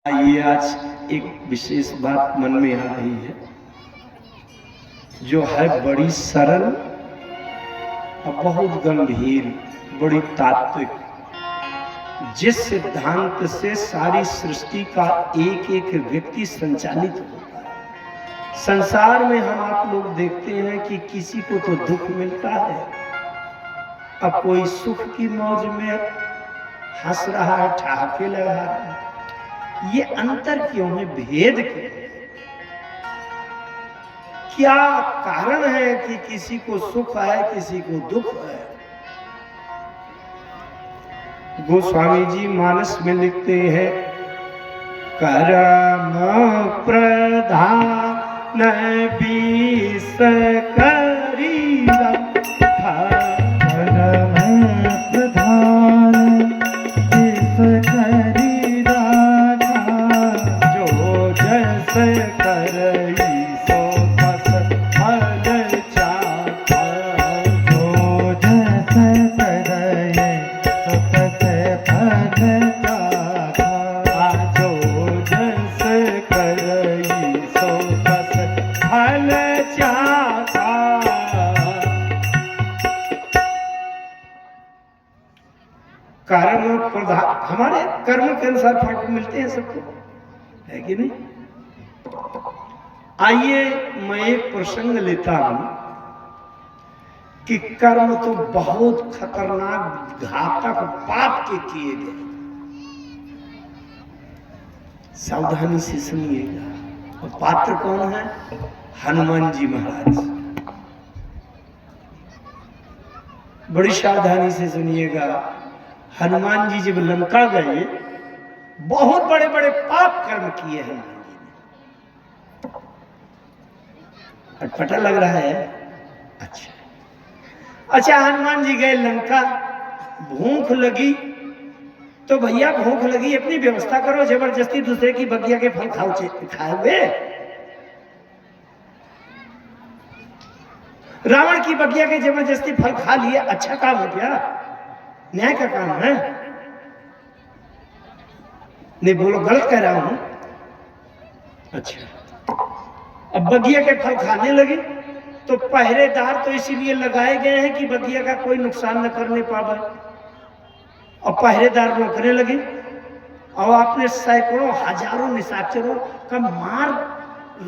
आइए आज एक विशेष बात मन में आ रही है जो है बड़ी सरल और बहुत गंभीर, बड़ी तात्विक, जिस सिद्धांत से सारी सृष्टि का एक एक व्यक्ति संचालित होता है। संसार में हम आप लोग देखते हैं कि किसी को तो दुख मिलता है, अब कोई सुख की मौज में हंस रहा है, ठहाके लगा रहा है। ये अंतर क्यों है, भेद क्यों है? क्या कारण है कि किसी को सुख है, किसी को दुख है? गोस्वामी जी मानस में लिखते हैं, कर्म प्रधान बीस करीरा, कर्म प्रधान बीस करीरा, जो जस करई सो तस फल चाखा, जो जस करई सो तस फल चाखा, जो जस करई सो तस फल चाखा। कर्म प्रधान, हमारे कर्म के अनुसार फल मिलते हैं सबको, है कि नहीं? आइए मैं एक प्रसंग लेता हूं कि कर्म तो बहुत खतरनाक घातक पाप के किए गए, सावधानी से सुनिएगा। और पात्र कौन है? हनुमान जी महाराज। बड़ी सावधानी से सुनिएगा। हनुमान जी जब लंका गए, बहुत बड़े बड़े पाप कर्म किए हनुमान जी ने। अटपटा लग रहा है? अच्छा, हनुमान जी गए लंका, भूख लगी तो भैया भूख लगी, अपनी व्यवस्था करो, जबरदस्ती दूसरे की बगिया के फल खाओगे। रावण की बगिया के जबरदस्ती फल खा लिए, अच्छा काम है क्या? न्याय का काम है? नहीं बोलो, गलत कह रहा हूं। अच्छा, अब बगिया के फल खाने लगे तो पहरेदार तो इसीलिए लगाए गए हैं कि बगिया का कोई नुकसान न करने पावे, और पहरेदार रोकने लगे और आपने सैकड़ों हजारों निशाचरों का मार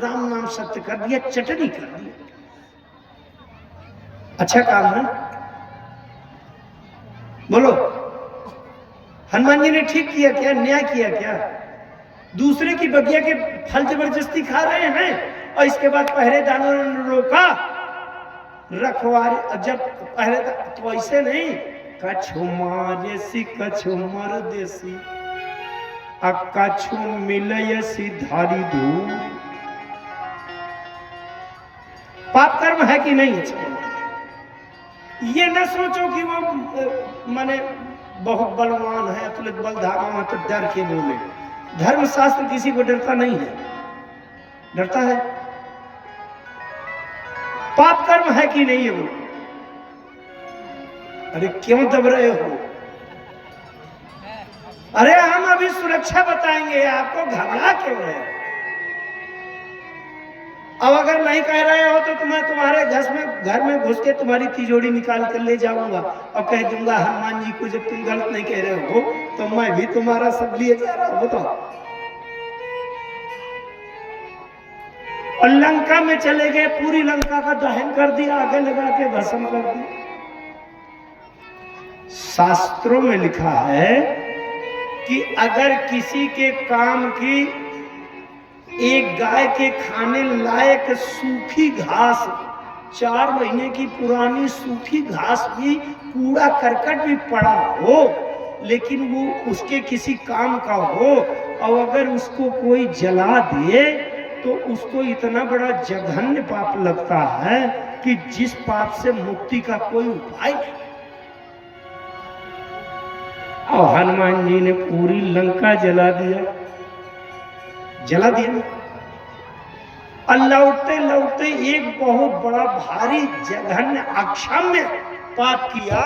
राम नाम सत्य कर दिया, चटनी कर दिया। अच्छा काम है? बोलो, हनुमान जी ने ठीक किया क्या, न्याय किया क्या? दूसरे की बगिया के फल जबरदस्ती खा रहे हैं और इसके बाद पहरेदारों ने रोका, रखवारे। जब पहरेदार तो ऐसे नहीं, कछु मारेसी कछु मर देसी, कछु मिलयसी धारी धूल। पाप कर्म है कि नहीं? ये न सोचो कि वो माने बहुत बलवान है, अतुलित बल धामा है तो डर के बोले। धर्मशास्त्र किसी को डरता नहीं है, डरता है? पाप कर्म है कि नहीं है वो? अरे क्यों दब रहे हो? अरे हम अभी सुरक्षा बताएंगे आपको, घबरा क्यों रहे हो? अब अगर नहीं कह रहे हो तो मैं तुम्हारे घर में घुस के तुम्हारी तिजोरी निकाल कर ले जाऊंगा और कह दूंगा हनुमान जी को, जब तुम गलत नहीं कह रहे हो तो मैं भी तुम्हारा सब लिए जा रहा हूं। बताओ। और लंका में चले गए, पूरी लंका का दहन कर दिया, आगे लगा के भस्म कर दिया। शास्त्रों में लिखा है कि अगर किसी के काम की एक गाय के खाने लायक सूखी घास, 4 महीने की पुरानी सूखी घास भी, कूड़ा करकट भी पड़ा हो, लेकिन वो उसके किसी काम का हो, और अगर उसको कोई जला दे तो उसको इतना बड़ा जघन्य पाप लगता है कि जिस पाप से मुक्ति का कोई उपाय नहीं। और हनुमान जी ने पूरी लंका जला दिया। और लौटते लौटते एक बहुत बड़ा भारी जघन्य अक्षम्य पाप किया।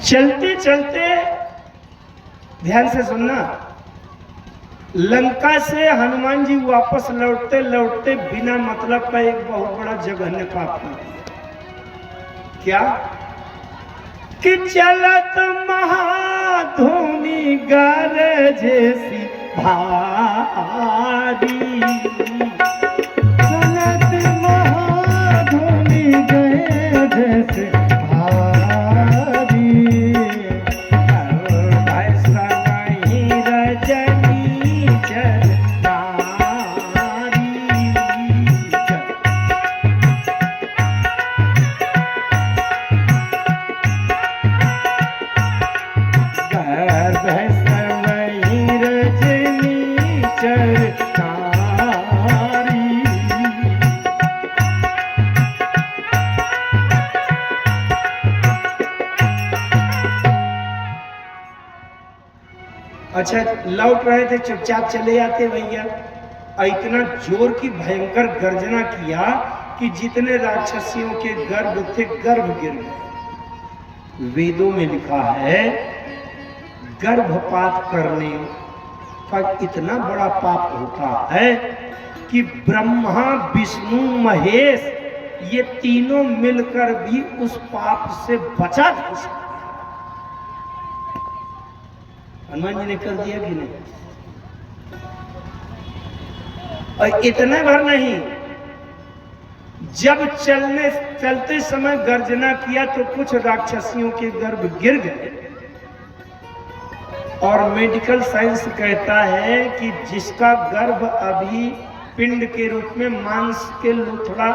चलते चलते ध्यान से सुनना, लंका से हनुमान जी वापस लौटते लौटते बिना मतलब का एक बहुत बड़ा जघन्य पाप कर दिया। क्या? कि चलत महाधूमि गरजेसी भारी, चलत महाधूमि गरजेसी अच्छा, लौट रहे थे, चुपचाप चले आते भैया। इतना जोर की भयंकर गर्जना किया कि जितने राक्षसियों के गर्भ थे गर्भ गिर गए। वेदों में लिखा है गर्भपात करने का इतना बड़ा पाप होता है कि ब्रह्मा विष्णु महेश ये तीनों मिलकर भी उस पाप से बचा नहीं सकते। हनुमान जी ने कर दिया कि नहीं? और इतना भर नहीं, जब चलते समय गर्जना किया तो कुछ राक्षसियों के गर्भ गिर गए। और मेडिकल साइंस कहता है कि जिसका गर्भ अभी पिंड के रूप में, मांस के लोथड़ा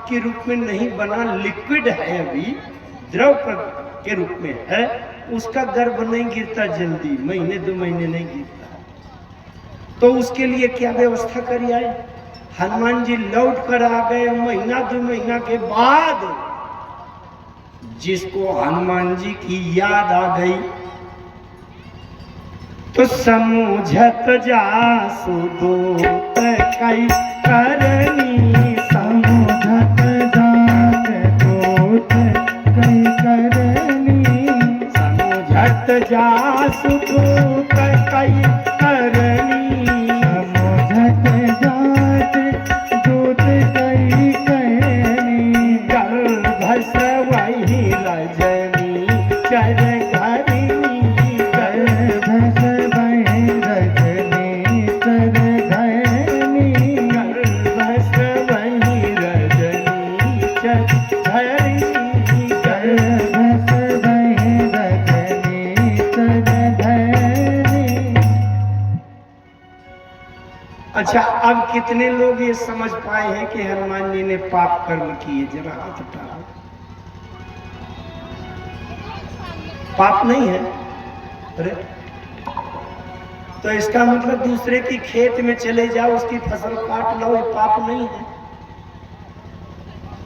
के रूप में नहीं बना, लिक्विड है, अभी द्रव के रूप में है, उसका गर्भ नहीं गिरता जल्दी, महीने 2 महीने नहीं गिरता। तो उसके लिए क्या व्यवस्था करी आए? हनुमान जी लौट कर आ गए। महीना 2 महीना के बाद जिसको हनुमान जी की याद आ गई तो समझत जासु दूत कई करनी, समझत जात दूत कई करनी, समझत जासु दूत कई करनी, समझत जात दूत कई करनी, गर्भ से वही रजनी चर घरिनी, गर्भ से वही रजनी चर घरिनी, गर्भ से वही रजनी चर घरिनी, गर्भ से वही रजनी चर घरिनी। अच्छा, अब कितने लोग ये समझ पाए हैं कि हनुमान जी ने पाप कर्म किए? जरा हाथ उठाओ। पाप नहीं है? अरे तो इसका मतलब दूसरे की खेत में चले जाओ, उसकी फसल काट लो, ये पाप नहीं है।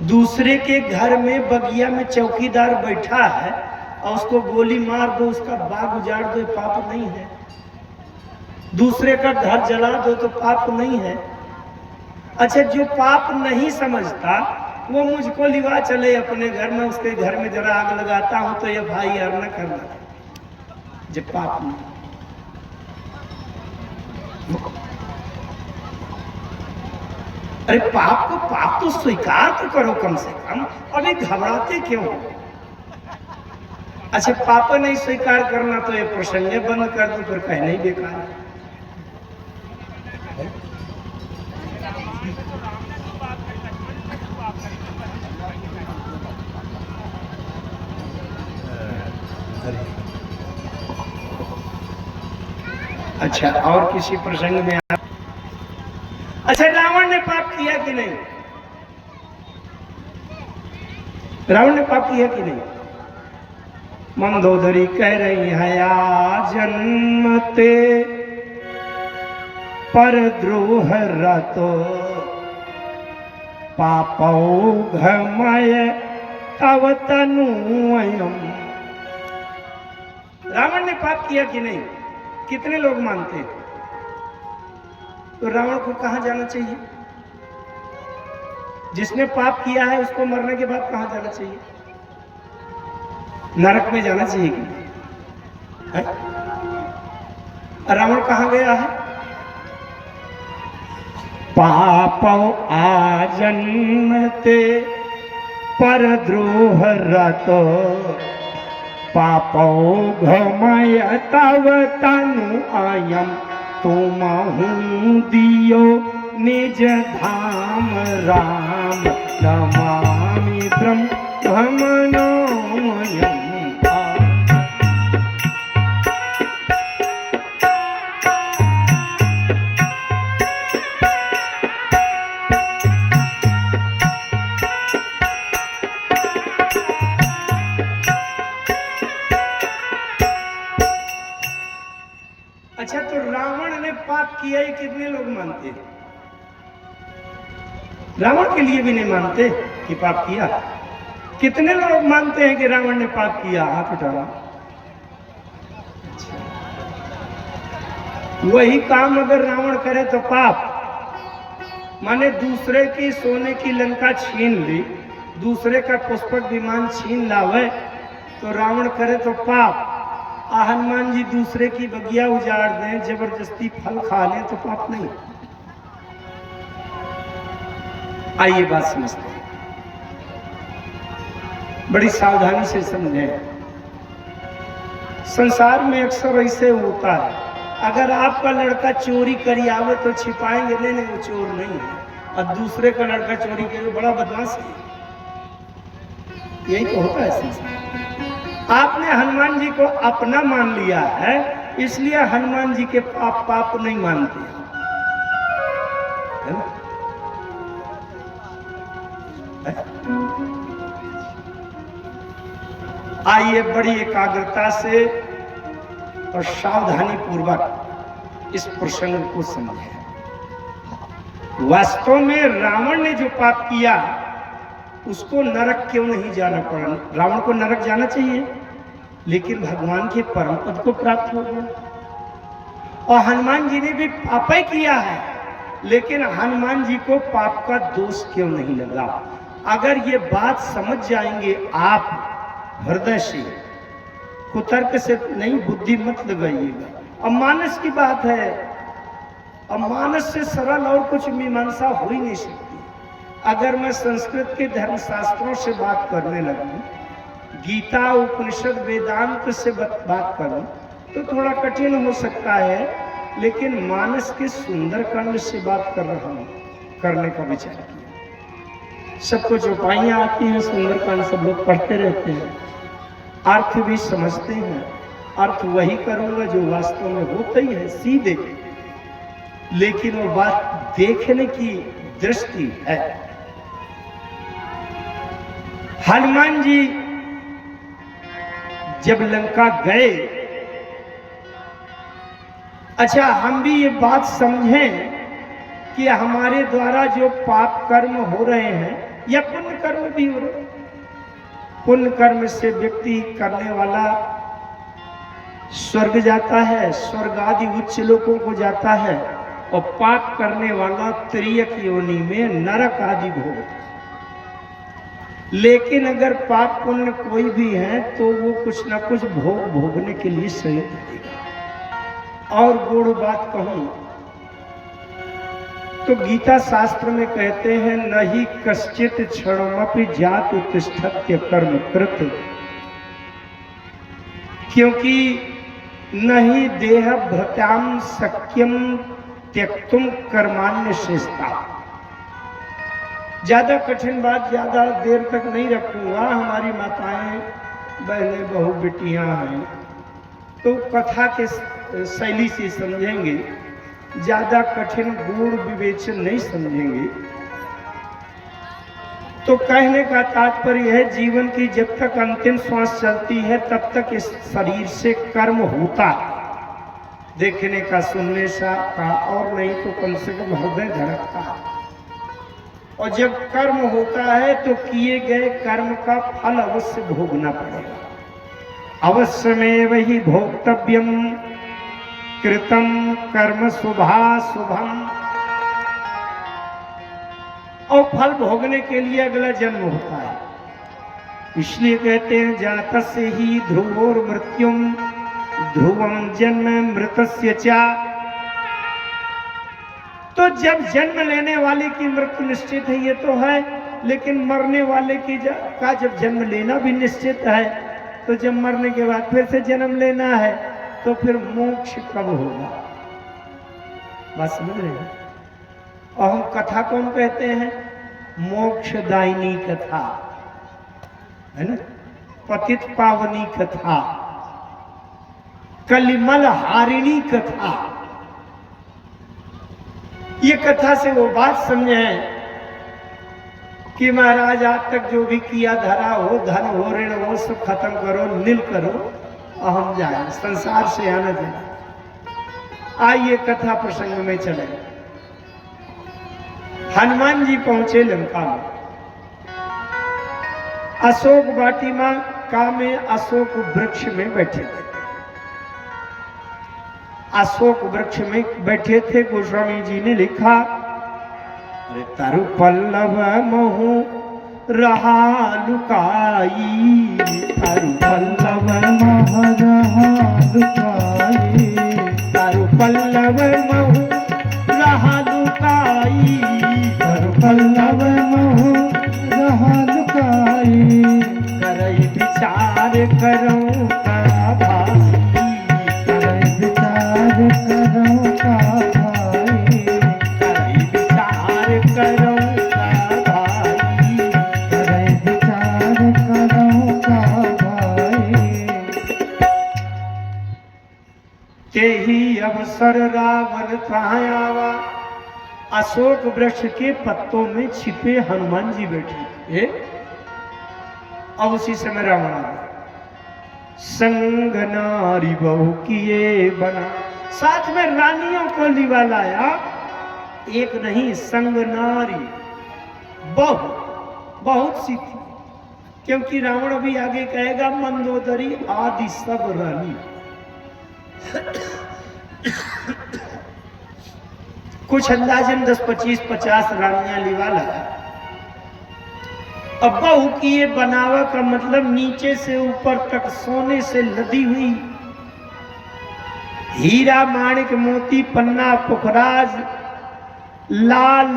दूसरे के घर में बगिया में चौकीदार बैठा है और उसको गोली मार दो, उसका बाग उजाड़ दो, ये पाप नहीं है। दूसरे का घर जला दो तो पाप नहीं है। अच्छा, जो पाप नहीं समझता वो मुझको लिवा चले अपने घर में, उसके घर में जरा आग लगाता हूं तो ये भाई यार न करना, जब पाप नहीं। अरे पाप को पाप तो स्वीकार तो करो कम से कम, अभी घबराते क्यों? अच्छा, पाप नहीं स्वीकार करना तो ये प्रसंग बंद कर दो, फिर कहना ही बेकार है। अच्छा, और किसी प्रसंग में अच्छा, रावण ने पाप किया कि नहीं? रावण ने पाप किया कि नहीं? मंदोदरी कह रही है आ जन्मते पर द्रोह रतो पापौ घमय तव तनुयम। रावण ने पाप किया कि नहीं? कितने लोग मानते हैं? तो रावण को कहां जाना चाहिए? जिसने पाप किया है उसको मरने के बाद कहां जाना चाहिए? नरक में जाना चाहिए कि नहीं? है? रावण कहाँ गया है? पापौ आजन्मते परद्रोह रतो पापौ घमय तव तनु अयम तुमहु दियो निज धाम राम नमामि ब्रह्मणोऽयम्। अच्छा, तो रावण ने पाप किया ही कितने लोग मानते हैं? रावण के लिए भी नहीं मानते कि पाप किया। कितने लोग मानते हैं कि रावण ने पाप किया? हाथ उठाओ। अच्छा। वही काम अगर रावण करे तो पाप, माने दूसरे की सोने की लंका छीन ली, दूसरे का पुष्पक विमान छीन लावे तो रावण करे तो पाप। हनुमान जी दूसरे की बगिया उजाड़ दें, जबरदस्ती फल खा लें तो पाप नहीं। आइए बात समझते हैं, बड़ी सावधानी से समझें। संसार में अक्सर ऐसे होता है, अगर आपका लड़का चोरी करी आवे तो छिपाएंगे, नहीं वो चोर नहीं है, और दूसरे का लड़का चोरी करे बड़ा बदमाश है। यही तो होता है संसार। आपने हनुमान जी को अपना मान लिया है, इसलिए हनुमान जी के पाप नहीं मानते, है ना? आइए बड़ी एकाग्रता से और सावधानी पूर्वक इस प्रसंग को समझें। वास्तव में रावण ने जो पाप किया उसको नरक क्यों नहीं जाना पड़ा? रावण को नरक जाना चाहिए, लेकिन भगवान के परम पद को प्राप्त हो गया। और हनुमान जी ने भी पाप ही किया है, लेकिन हनुमान जी को पाप का दोष क्यों नहीं लगा? अगर ये बात समझ जाएंगे आप हृदय से, कुतर्क से नहीं, बुद्धि मत लगाइएगा। अब मानस की बात है, अब मानस से सरल और कुछ मीमांसा हो ही नहीं सकती। अगर मैं संस्कृत के धर्मशास्त्रों से बात करने लगूं, गीता उपनिषद वेदांत से बात करूं तो थोड़ा कठिन हो सकता है, लेकिन मानस के सुंदरकांड से बात कर रहा हूं, करने का विचार किया। सबको चौपाइयां आती हैं, सुंदरकांड सब लोग पढ़ते रहते हैं, अर्थ भी समझते हैं। अर्थ वही करूंगा जो वास्तव में होता ही है सीधे, लेकिन वो बात देखने की दृष्टि है। हनुमान जी जब लंका गए, अच्छा हम भी ये बात समझें कि हमारे द्वारा जो पाप कर्म हो रहे हैं या पुण्य कर्म भी हो रहे हैं, पुण्य कर्म से व्यक्ति करने वाला स्वर्ग जाता है, स्वर्ग आदि उच्च लोकों को जाता है, और पाप करने वाला त्रियक योनि में नरक आदि भोगता है। लेकिन अगर पाप पुण्य कोई भी है तो वो कुछ ना कुछ भोगने के लिए सही करेगा। और गुड़ बात कहूं तो गीता शास्त्र में कहते हैं, नहीं कश्चित क्षणमपि जात उत्तिष्ठत्य कर्म कृत, क्योंकि नहीं देह भृत्याम शक्यम त्यक्तुम कर्मान्य शेषता। ज्यादा कठिन बात ज्यादा देर तक नहीं रखूंगा। हमारी माताएं बहनें बहू बेटियां हैं तो कथा के शैली से समझेंगे, ज्यादा कठिन गूढ़ विवेचन नहीं समझेंगे। तो कहने का तात्पर्य है, जीवन की जब तक अंतिम श्वास चलती है तब तक इस शरीर से कर्म होता है, देखने का सुनने का, और नहीं तो कम से कम हृदय धड़कता है। और जब कर्म होता है तो किए गए कर्म का फल अवश्य भोगना पड़ेगा। अवश्य में वही भोक्तव्यम कृतम कर्म शुभाशुभम, और फल भोगने के लिए अगला जन्म होता है। इसलिए कहते हैं जातस्य ही ध्रुवोर मृत्युम ध्रुवम जन्म मृतस्य चा। तो जब जन्म लेने वाले की मृत्यु निश्चित है ये तो है, लेकिन मरने वाले की का जब जन्म लेना भी निश्चित है, तो जब मरने के बाद फिर से जन्म लेना है तो फिर मोक्ष कब होगा? बात समझ रहे हैं? और हम कथा कौन कहते हैं? मोक्षदायिनी कथा, है ना, पतित पावनी कथा, कलिमल हारिणी कथा। ये कथा से वो बात समझे हैं कि महाराज आज तक जो भी किया धरा हो, धन हो, ऋण हो, सब खत्म करो, नील करो और हम जाए संसार से आने देना। आइए कथा प्रसंग में चले। हनुमान जी पहुंचे लंका में। अशोक वाटिका का में अशोक वृक्ष में बैठे थे। अशोक वृक्ष में बैठे थे। गोस्वामी जी ने लिखा, अरे तरु पल्लव महु रहा लुकाई, तरु पल्लव मह रहा लुकाई, तरु पल्लव महु रहा लुकाई, तरु पल्लव महु रहा लुकाई, करई विचार करऊं का भाई, करई विचार करऊं का भाई, करई विचार करऊं का भाई, करई विचार करऊं का भाई। तेही अवसर रावण आवा। अशोक वृक्ष के पत्तों में छिपे हनुमान जी बैठे थे। अब उसी समय रावण आ गया। संग नारी बहू किए बना, साथ में रानियों को लिवा लाया। एक नहीं, संग नारी बहु, बहुत सी थी, क्योंकि रावण भी आगे कहेगा मंदोदरी आदि सब रानी। कुछ अंदाजन 10, 25, 50 रानियां लिवा लाया। अब बहू किए बनावा का मतलब नीचे से ऊपर तक सोने से लदी हुई हीरा माणिक मोती पन्ना पुखराज लाल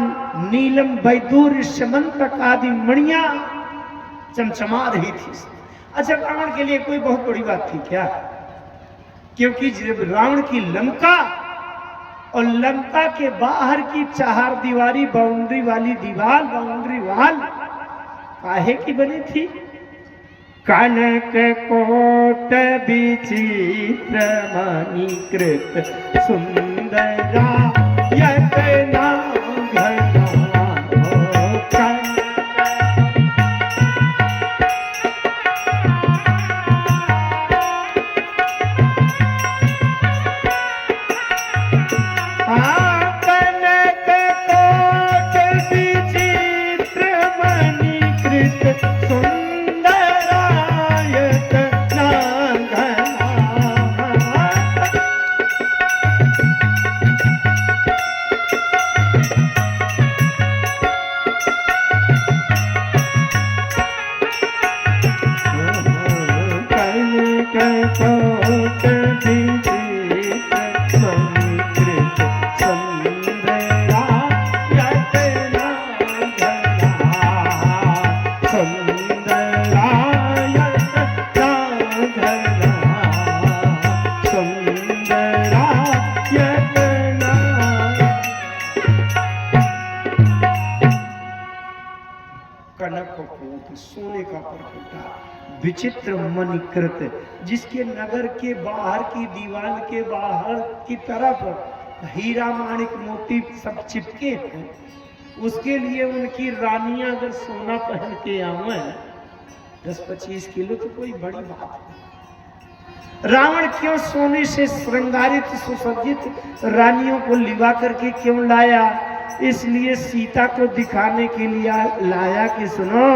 नीलम वैदूर्य समंतक आदि मणियां चमचमा रही थी। अच्छा, रावण के लिए कोई बहुत बड़ी बात थी क्या? क्योंकि जब रावण की लंका और लंका के बाहर की चार दीवारी बाउंड्री वाली दीवार, बाउंड्री वाल काहे की बनी थी? कनक कोट विचित्र मणिकृत सुंदरा यतना घना हो कनक। सोने का परखुटा विचित्र मणिकृत, जिसके नगर के बाहर की दीवार के बाहर की तरफ हीरा माणिक मोती सब चिपके हैं। उसके लिए उनकी रानियां अगर सोना पहन के आवे 10-25 किलो तो कोई बड़ी बात नहीं। रावण क्यों सोने से श्रृंगारित सुसज्जित रानियों को लिवा करके क्यों लाया? इसलिए सीता को दिखाने के लिए लाया कि सुनो,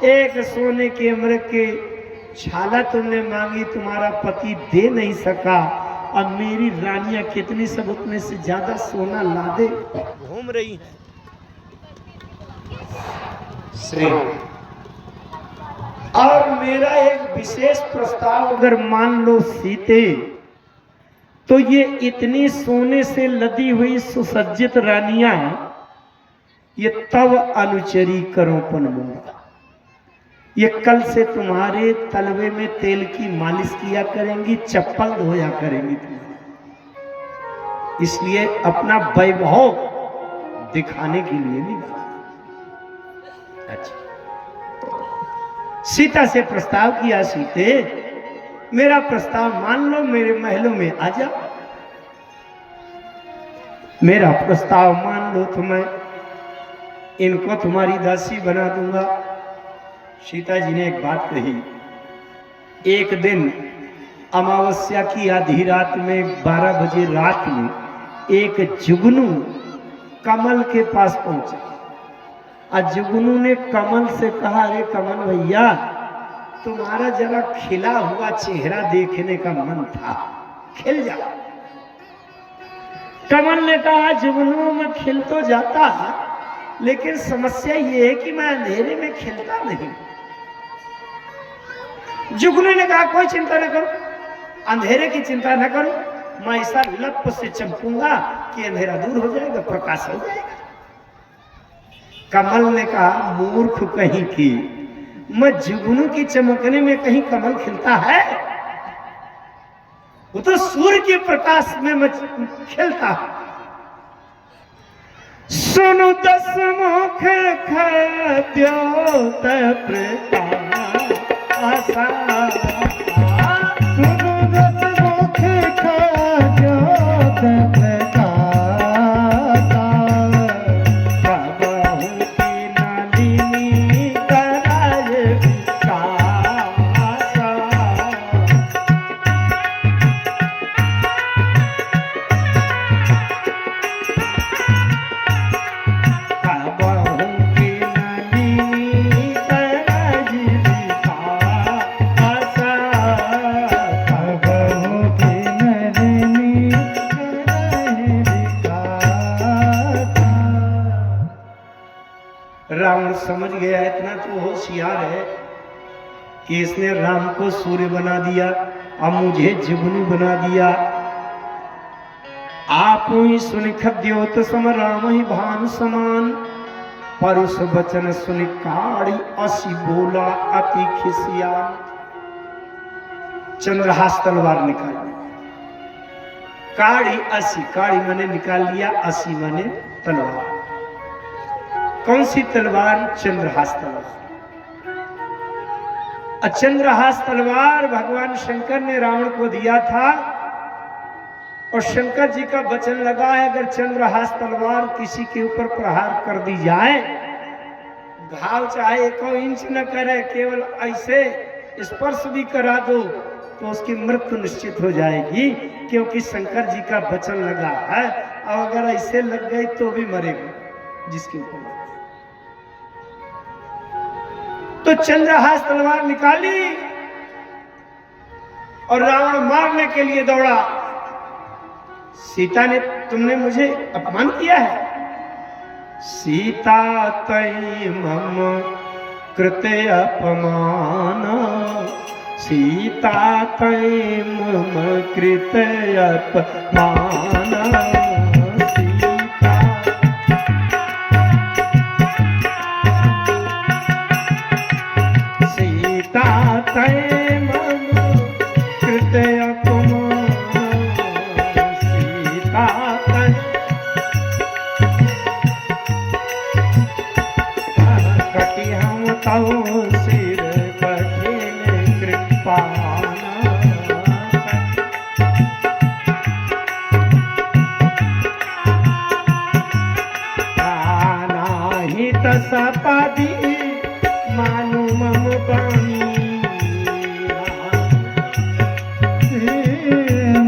एक सोने के मृग के छाला तुमने मांगी, तुम्हारा पति दे नहीं सका, अब मेरी रानियां कितनी सब उतने से ज्यादा सोना ला दे घूम रही हैं। श्री और मेरा एक विशेष प्रस्ताव, अगर मान लो सीते, तो ये इतनी सोने से लदी हुई सुसज्जित रानियां ये तब अनुचरी करो पनमोरा, ये कल से तुम्हारे तलवे में तेल की मालिश किया करेंगी, चप्पल धोया करेंगी तुम्हारे। इसलिए अपना वैभव दिखाने के लिए नहीं बना। अच्छा, सीता से प्रस्ताव किया, सीते मेरा प्रस्ताव मान लो, मेरे महलों में आ जा। मेरा प्रस्ताव मान लो तो मैं इनको तुम्हारी दासी बना दूंगा। सीता जी ने एक बात कही। एक दिन अमावस्या की आधी रात में 12 बजे रात में एक जुगनू कमल के पास पहुंचा और जुगनू ने कमल से कहा, अरे कमल भैया, तुम्हारा जरा खिला हुआ चेहरा देखने का मन था, खिल जा। कमल ने कहा, जुगनू मैं खिल तो जाता, लेकिन समस्या ये है कि मैं अंधेरे में खिलता नहीं। जुगनू ने कहा, कोई चिंता न करो, अंधेरे की चिंता न करो, मैं ऐसा लप से चमकूंगा कि अंधेरा दूर हो जाएगा, प्रकाश हो जाएगा। कमल ने कहा, मूर्ख कहीं की, मैं जुगनू की चमकने में कहीं कमल खिलता है? वो तो सूर्य के प्रकाश में मैं खिलता। सुनो 10 मुख खद्योत प्रकाश, सुनो 10 मुख खद्योत प्रकाश, कबहु की नलिनी कराय विकास। कबहु की नलिनी कराय विकास। कबहु की नलिनी कराय विकास। रावण समझ गया, इतना तो होशियार है कि इसने राम को सूर्य बना दिया, अब मुझे जुगनू बना दिया। आप ही सुन खद्योत सम राम ही भान समान, परुष वचन सुन काढ़ी असी बोला अति खिसिया। चंद्रहास तलवार निकाल, काढ़ी असी, काढ़ी मैंने निकाल लिया, असी मैंने तलवार। कौन सी तलवार? चंद्रहास तलवार। चंद्रहास तलवार भगवान शंकर ने रावण को दिया था, और शंकर जी का वचन लगा है, अगर चंद्रहास तलवार किसी के ऊपर प्रहार कर दी जाए, घाव चाहे 1 इंच न करे, केवल ऐसे स्पर्श भी करा दो तो उसकी मृत्यु निश्चित हो जाएगी, क्योंकि शंकर जी का वचन लगा है। और अगर ऐसे लग गई तो भी मरेगा जिसके ऊपर लग गई। तो चंद्रहास तलवार निकाली और रावण मारने के लिए दौड़ा। सीता ने, तुमने मुझे अपमान किया है। सीता तई मम कृते अपमान, सीता तई मम कृते अपमान। सीता तई मम कृते अपमान, सीता तई कटी हम तौ सिर कठिन कृपाना। नाहित सपदी मानु मम बानी,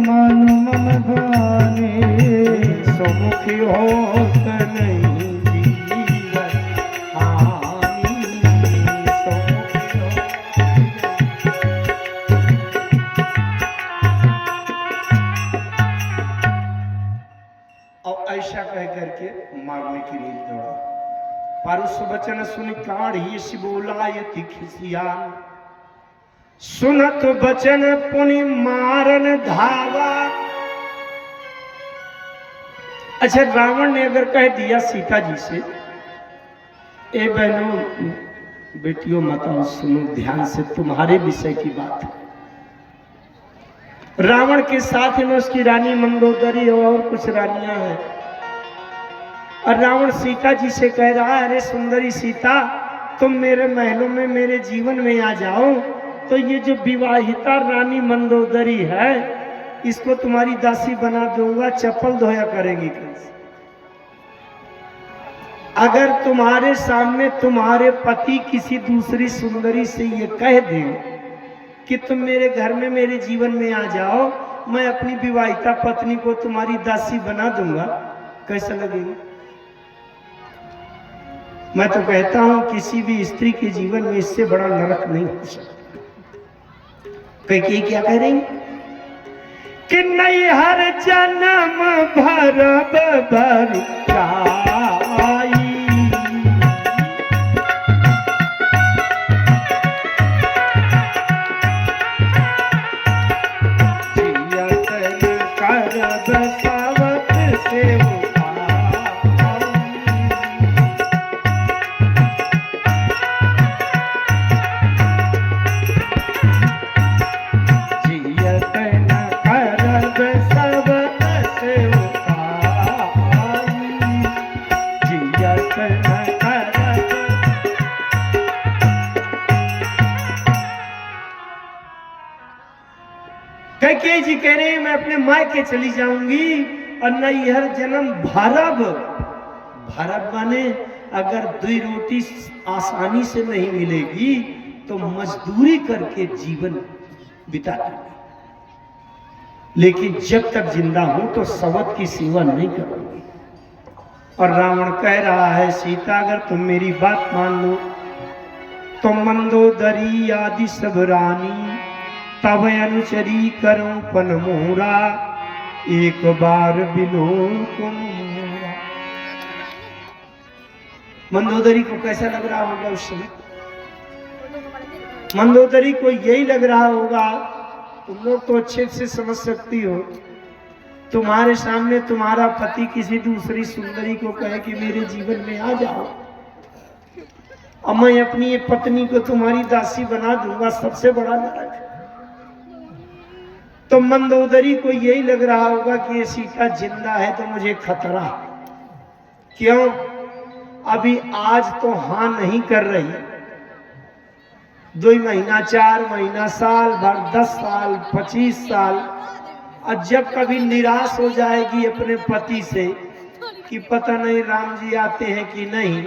मानु मम बानी। सुमुखी होत नहीं जीवन हानि, सुमुखी और ऐसा कह करके मारने के लिए दौड़ा। परुष वचन सुन काढ़ी बोला यति खिसियान, सुनत बचन पुनि मारन धावा। अच्छा, रावण ने अगर कह दिया सीता जी से, ए बहनों बेटियों माताओं सुनो ध्यान से, तुम्हारे विषय की बात है। रावण के साथ में उसकी रानी मंदोदरी और कुछ रानियां हैं, और रावण सीता जी से कह रहा है, अरे सुंदरी सीता, तुम मेरे महलों में मेरे जीवन में आ जाओ तो ये जो विवाहिता रानी मंदोदरी है इसको तुम्हारी दासी बना दूंगा, चप्पल धोया करेगी। अगर तुम्हारे सामने तुम्हारे पति किसी दूसरी सुंदरी से ये कह दें कि तुम मेरे घर में मेरे जीवन में आ जाओ, मैं अपनी विवाहिता पत्नी को तुम्हारी दासी बना दूंगा, कैसा लगेगा? मैं तो कहता हूं किसी भी स्त्री के जीवन में इससे बड़ा नरक नहीं हो सकता। कैकेयी क्या कह रही कि नहीं हर जन्म भरब भर जाई, कैकेयी जी कह रहे हैं मैं अपने मायके चली जाऊंगी और नैहर जन्म भरब। भरब माने अगर 2 रोटी आसानी से नहीं मिलेगी तो मजदूरी करके जीवन बिता दूंगी, लेकिन जब तक जिंदा हूं तो सवत की सेवा नहीं करूंगी। और रावण कह रहा है, सीता अगर तुम मेरी बात मान लो तो मंदोदरी आदि सब रानी तब अनुचरी करूं पन मोरा, एक बार बिलो को मोरा। मंदोदरी को कैसा लग रहा होगा उस समय? मंदोदरी को यही लग रहा होगा, तुम लोग तो अच्छे से समझ सकती हो, तुम्हारे सामने तुम्हारा पति किसी दूसरी सुंदरी को कहे कि मेरे जीवन में आ जाओ और मैं अपनी पत्नी को तुम्हारी दासी बना दूंगा, सबसे बड़ा नरक है। तो मंदोदरी को यही लग रहा होगा कि ये सीता जिंदा है तो मुझे खतरा है। क्यों? अभी आज तो हां नहीं कर रही, 2 महीना 4 महीना साल भर 10 साल 25 साल, और जब कभी निराश हो जाएगी अपने पति से कि पता नहीं राम जी आते हैं कि नहीं,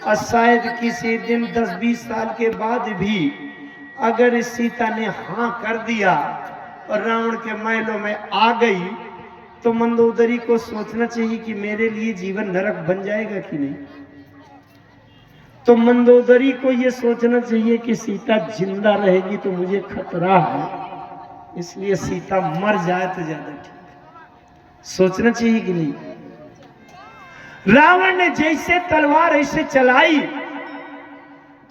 और शायद किसी दिन 10-20 साल के बाद भी अगर इस सीता ने हां कर दिया और रावण के महलों में आ गई, तो मंदोदरी को सोचना चाहिए कि मेरे लिए जीवन नरक बन जाएगा कि नहीं। तो मंदोदरी को यह सोचना चाहिए कि सीता जिंदा रहेगी तो मुझे खतरा है, इसलिए सीता मर जाए तो ज्यादा ठीक। सोचना चाहिए कि नहीं? रावण ने जैसे तलवार ऐसे चलाई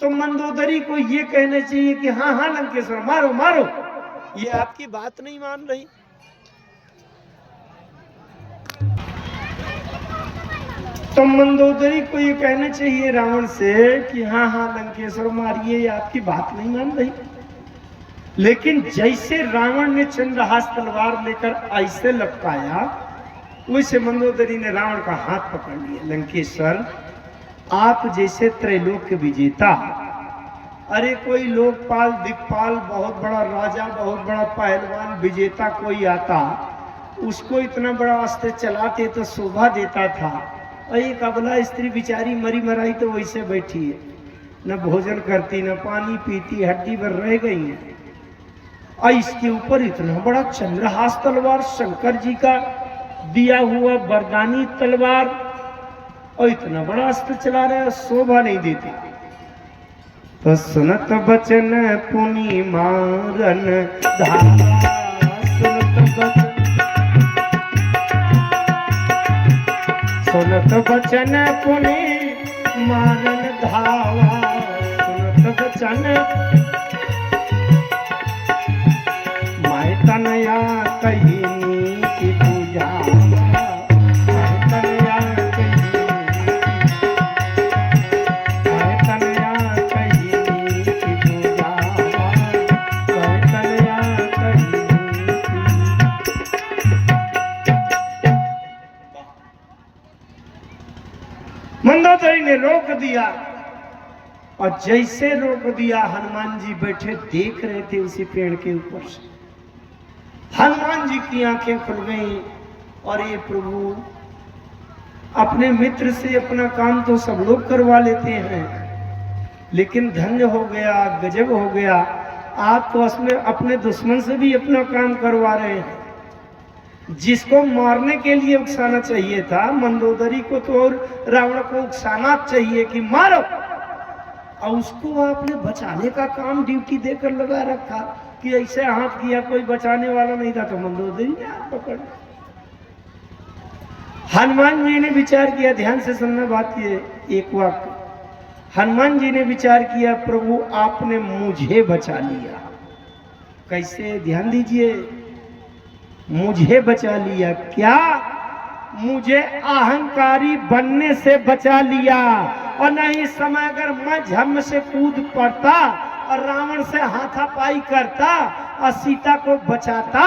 तो मंदोदरी को यह कहना चाहिए कि हाँ हाँ लंकेश्वर मारो मारो, ये आपकी बात नहीं मान रही। तो मंदोदरी को ये कहना चाहिए रावण से कि हाँ हाँ लंकेश्वर मारिए, ये आपकी बात नहीं मान रही। लेकिन जैसे रावण ने चंद्रहास तलवार लेकर ऐसे लपकाया, वैसे मंदोदरी ने रावण का हाथ पकड़ लिया। लंकेश्वर, आप जैसे त्रैलोक्य विजेता, अरे कोई लोकपाल दिक्पाल बहुत बड़ा राजा बहुत बड़ा पहलवान विजेता कोई आता, उसको इतना बड़ा अस्त्र चलाते तो शोभा देता था, और एक अबला स्त्री बेचारी मरी मराई तो वैसे बैठी है, न भोजन करती न पानी पीती, हड्डी भर रह गई है। और इसके ऊपर इतना बड़ा चंद्रहास तलवार, शंकर जी का दिया हुआ वरदानी तलवार, और इतना बड़ा अस्त्र चला रहे हैं, शोभा नहीं देती। तो सुनत बचन पुनि मारन धावा, सुनत बचन पुनि मारन धावा, सुनत बचन दिया, और जैसे रोक दिया हनुमान जी बैठे देख रहे थे उसी पेड़ के ऊपर से। हनुमान जी की आंखें खुल गई और ये प्रभु अपने मित्र से अपना काम तो सब लोग करवा लेते हैं, लेकिन धन्य हो गया, गजब हो गया, आप तो उसमें अपने दुश्मन से भी अपना काम करवा रहे हैं। जिसको मारने के लिए उकसाना चाहिए था मंदोदरी को, तो और रावण को उकसाना चाहिए कि मारो, और उसको आपने बचाने का काम ड्यूटी देकर लगा रखा कि ऐसे हाथ किया, कोई बचाने वाला नहीं था तो मंदोदरी ने हाथ पकड़। हनुमान जी ने विचार किया, ध्यान से सुनना बात, ये एक वाक्य। हनुमान जी ने विचार किया, प्रभु आपने मुझे बचा लिया। कैसे? ध्यान दीजिए, मुझे बचा लिया। क्या? मुझे अहंकारी बनने से बचा लिया, और नहीं समय अगर मैं झम से कूद पड़ता और रावण से हाथापाई करता और सीता को बचाता,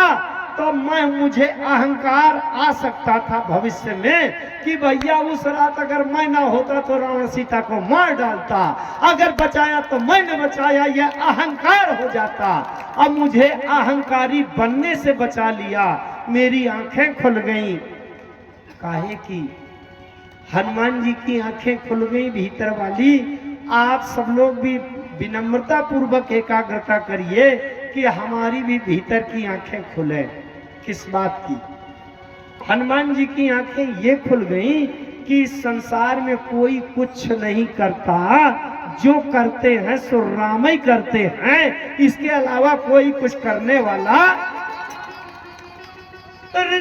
तो मुझे अहंकार आ सकता था भविष्य में कि भैया उस रात अगर मैं ना होता तो रावण सीता को मार डालता, अगर बचाया तो मैंने बचाया, यह अहंकार हो जाता। अब मुझे अहंकारी बनने से बचा लिया, मेरी आंखें खुल गईं। काहे की? हनुमान जी की आंखें खुल गई भीतर वाली। आप सब लोग भी विनम्रता पूर्वक एकाग्रता करिए कि हमारी भी भीतर की आंखें खुले। किस बात की? हनुमान जी की आंखें ये खुल गई कि संसार में कोई कुछ नहीं करता, जो करते हैं सो राम ही करते हैं, इसके अलावा कोई कुछ करने वाला।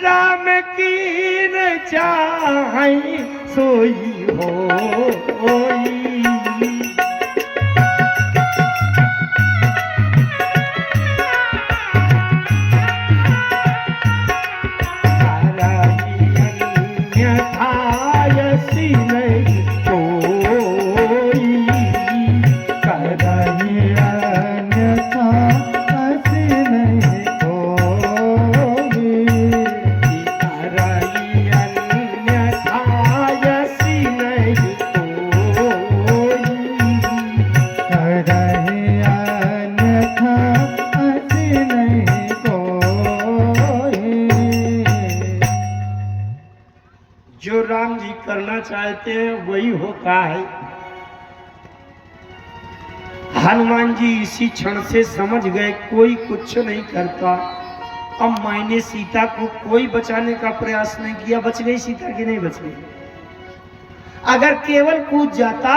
राम की न चाहे सोई होई, जो राम जी करना चाहते हैं वही होता है। हनुमान जी इसी क्षण से समझ गए कोई कुछ नहीं करता। अब मैंने सीता को कोई बचाने का प्रयास नहीं किया। बच गई सीता की नहीं बच गई? अगर केवल कूद जाता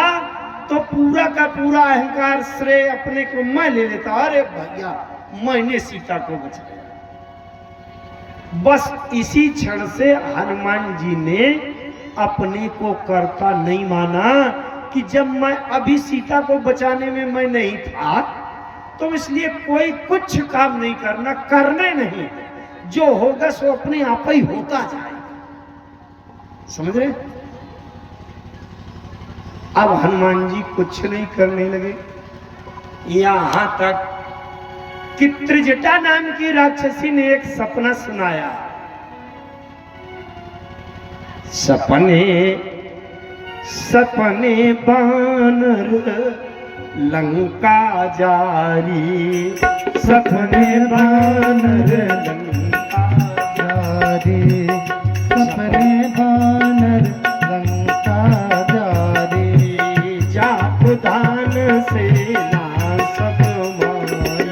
तो पूरा का पूरा अहंकार श्रेय अपने को मैं ले लेता, अरे भैया मैंने सीता को बचाया। बस इसी क्षण से हनुमान जी ने अपने को कर्ता नहीं माना कि जब मैं अभी सीता को बचाने में मैं नहीं था तो इसलिए कोई कुछ काम नहीं करना, करने नहीं, जो होगा सो अपने आप ही होता जाएगा। समझ रहे? अब हनुमान जी कुछ नहीं करने लगे। यहां तक कि त्रिजटा नाम की राक्षसी ने एक सपना सुनाया। सपने सपने बानर लंका जारी, सपने बानर लंका जारी, सपने बानर लंका जारी, जाप दान सेना सब मारी,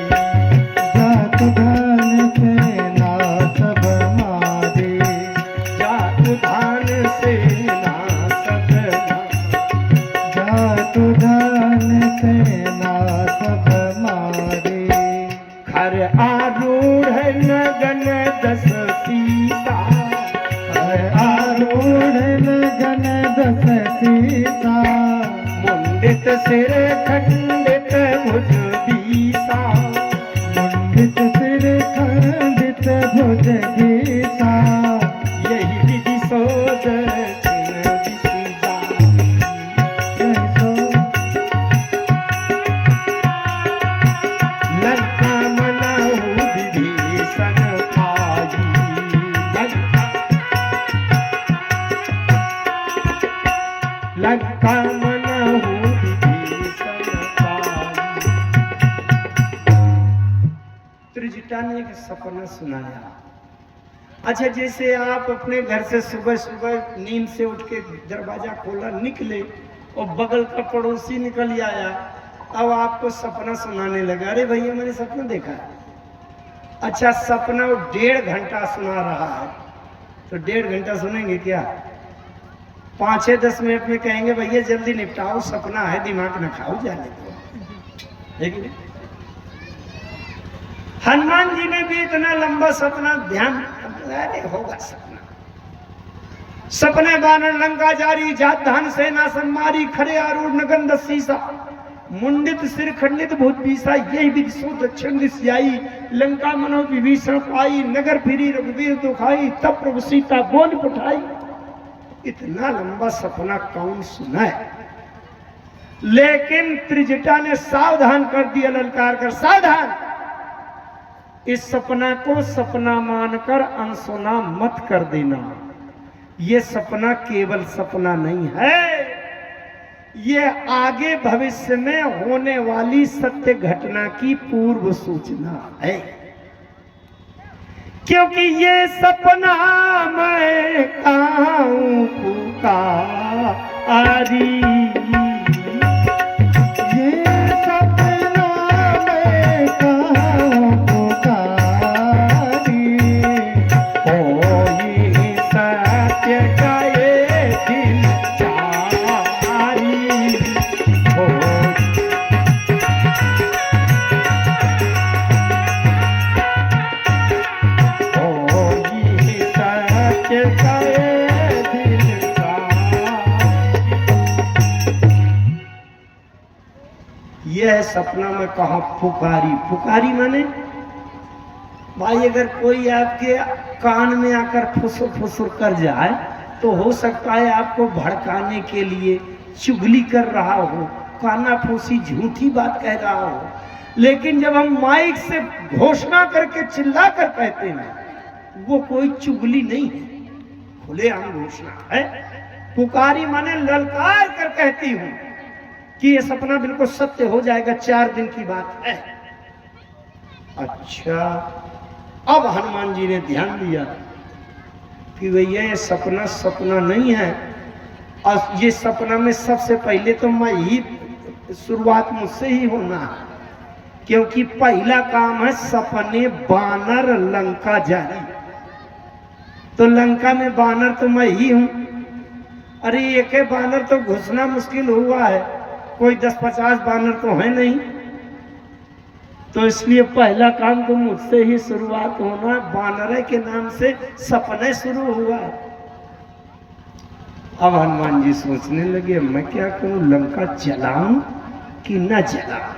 जात दान सेना सब मारी, जाप दान सेना सब मारी, जात दान सेना सब मारी, घर आरूढ़ नगन दस सीता, आरूढ़ लगन दस सीता, मुंडित सिर खंडित भुज बीसा, मुंडित सिर खंडित भुज गीसा, यही विधि सोच छिन विसिजा। लंका मनाऊ विभीषण आई, लंका मनाऊ त्रिजटा ने एक सपना सुनाया। अच्छा, जैसे आप अपने घर से सुबह सुबह नींद से उठ के दरवाजा खोला, निकले और बगल का पड़ोसी निकल आया, अब आपको सपना सुनाने लगा, अरे भैया मैंने सपना देखा है। अच्छा, सपना वो 1.5 घंटा सुना रहा है, तो 1.5 घंटा सुनेंगे क्या? 5-10 मिनट में कहेंगे भैया जल्दी निपटाओ, सपना है, दिमाग न खाओ, जाने दो। है कि नहीं? हनुमान जी ने भी इतना लंबा सपना ध्यान, अरे होगा सपना। सपने बानर लंका जारी, जात धन सेना संमारी, खरे आरूढ़ नगन शीसा, मुंडित सिर खंडित भूत बीसा, यही विदिशो दक्षिण दिश जाई, लंका मनो विभीषण पाई, नगर फिरी रघुवीर दुखाई, तब प्रभु सीता गोद उठाई। इतना लंबा सपना कौन सुना है? लेकिन त्रिजटा ने सावधान कर दिया, ललकार कर, सावधान, इस सपना को सपना मानकर अनसुना मत कर देना। ये सपना केवल सपना नहीं है, ये आगे भविष्य में होने वाली सत्य घटना की पूर्व सूचना है। क्योंकि ये सपना मैं कहूं पुकारी, यह सपना में कहा पुकारी। पुकारी माने भाई, अगर कोई आपके कान में आकर फुसुर फुसुर कर जाए तो हो सकता है आपको भड़काने के लिए चुगली कर रहा हो, कानाफूसी झूठी बात कह रहा हो। लेकिन जब हम माइक से घोषणा करके चिल्ला कर कहते हैं, वो कोई चुगली नहीं है, खुलेआम घोषणा है। पुकारी माने ललकार कर कहती हूं कि ये सपना बिल्कुल सत्य हो जाएगा, 4 दिन की बात है। अच्छा, अब हनुमान जी ने ध्यान दिया कि भैया ये सपना सपना नहीं है, और ये सपना में सबसे पहले तो मैं ही, शुरुआत मुझसे ही होना है, क्योंकि पहला काम है सपने बानर लंका जारी। तो लंका में बानर तो मैं ही हूं। अरे एक बानर तो घुसना मुश्किल हुआ है, कोई 10-50 बानर तो है नहीं, तो इसलिए पहला काम तो मुझसे ही शुरुआत होना है। बानर के नाम से सपने शुरू हुआ। अब हनुमान जी सोचने लगे, मैं क्या करूं, लंका जलाऊं कि न जलाऊं?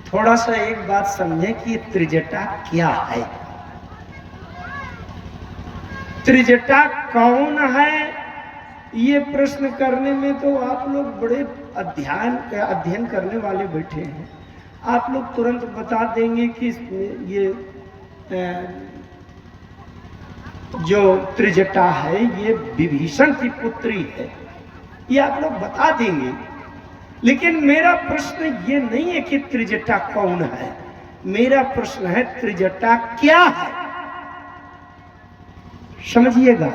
थोड़ा सा एक बात समझे कि त्रिजटा क्या है। त्रिजटा कौन है, ये प्रश्न करने में तो आप लोग बड़े अध्ययन करने वाले बैठे हैं। आप लोग तुरंत बता देंगे कि ये जो त्रिजटा है ये विभीषण की पुत्री है, ये आप लोग बता देंगे। लेकिन मेरा प्रश्न ये नहीं है कि त्रिजटा कौन है, मेरा प्रश्न है त्रिजटा क्या है। समझिएगा,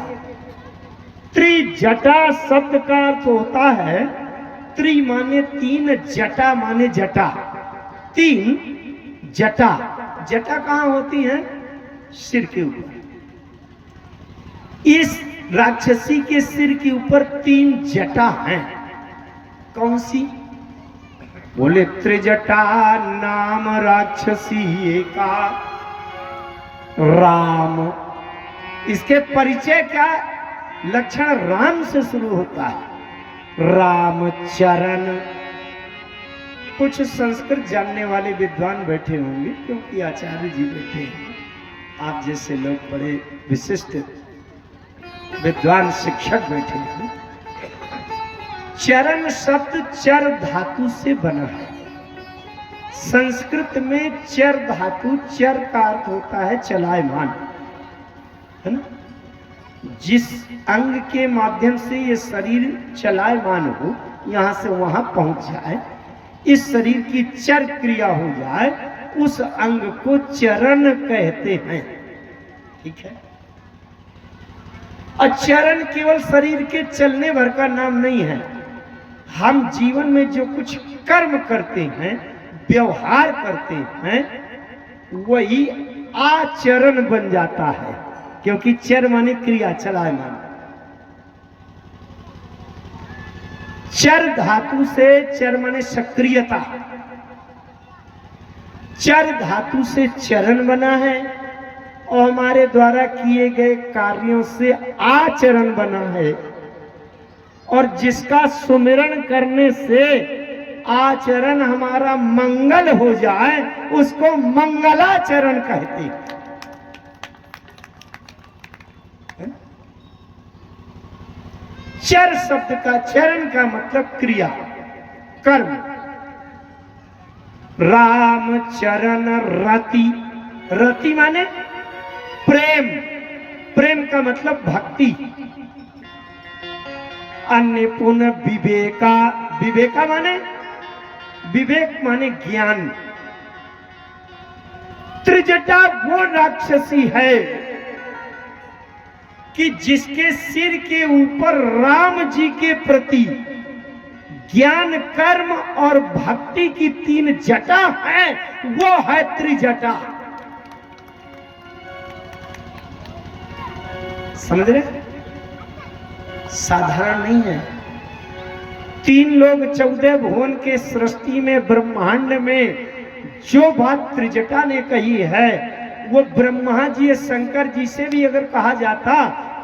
त्रिजटा शब्द का अर्थ होता है, त्रि माने 3, जटा माने जटा, 3 जटा। जटा कहां होती है? सिर के ऊपर। इस राक्षसी के सिर के ऊपर 3 जटा हैं। कौन सी? बोले त्रिजटा नाम राक्षसी एका राम। इसके परिचय क्या? लक्षण राम से शुरू होता है। रामचरण। कुछ संस्कृत जानने वाले विद्वान बैठे होंगे, क्योंकि आचार्य जी बैठे हैं, आप जैसे लोग बड़े विशिष्ट विद्वान शिक्षक बैठे हैं। चरण शब्द चर धातु से बना है। संस्कृत में चर धातु, चर का अर्थ होता है चलायमान, है ना? जिस अंग के माध्यम से ये शरीर चलायमान हो, यहां से वहां पहुंच जाए, इस शरीर की चर क्रिया हो जाए, उस अंग को चरण कहते हैं। ठीक है। और चरण केवल शरीर के चलने भर का नाम नहीं है। हम जीवन में जो कुछ कर्म करते हैं, व्यवहार करते हैं, वही आचरण बन जाता है, क्योंकि चर माने क्रिया, चलायमान। चर धातु से, चर माने सक्रियता, चर धातु से चरण बना है और हमारे द्वारा किए गए कार्यों से आचरण बना है। और जिसका सुमिरन करने से आचरण हमारा मंगल हो जाए, उसको मंगलाचरण कहते हैं। चर शब्द का, चरण का मतलब क्रिया, कर्म। राम चरण रति, रति माने प्रेम, प्रेम का मतलब भक्ति। अन्य पुनः विवेका, विवेका माने, विवेक माने ज्ञान। त्रिजटा वो राक्षसी है कि जिसके सिर के ऊपर राम जी के प्रति ज्ञान, कर्म और भक्ति की 3 जटा है, वो है त्रिजटा। समझ रहे? साधारण नहीं है। 3 लोग 14 भुवन के सृष्टि में, ब्रह्मांड में जो बात त्रिजटा ने कही है, वो ब्रह्मा जी, शंकर जी से भी अगर कहा जाता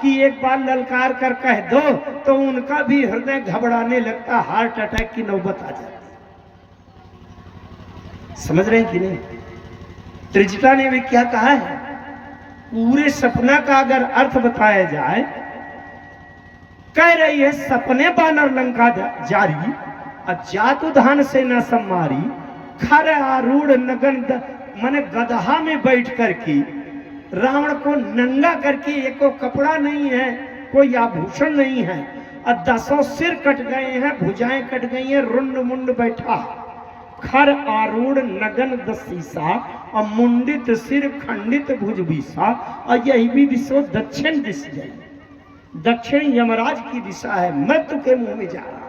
कि एक बार ललकार कर कह दो, तो उनका भी हृदय घबराने लगता, हार्ट अटैक की नौबत आ जाती। समझ रहे हैं कि नहीं? त्रिजटा ने भी क्या कहा है? पूरे सपना का अगर अर्थ बताया जाए, कह रही है सपने बानर लंका जारी, अजातु धान से न सम्मारी, खर आरूढ़ नगन माने गदहा में बैठ करके रावण को नंगा करके, एको कपड़ा नहीं है, कोई आभूषण नहीं है, और 10 सिर कट गए हैं, भुजाएं कट गई हैं, रुंड मुंड बैठा, खर आरूढ़ नगन दसीसा, और मुंडित सिर खंडित भुज बीसा, और यही भी दिशो दक्षिण दिश जाए, दक्षिण यमराज की दिशा है, मृत्यु के मुंह में जा रहा।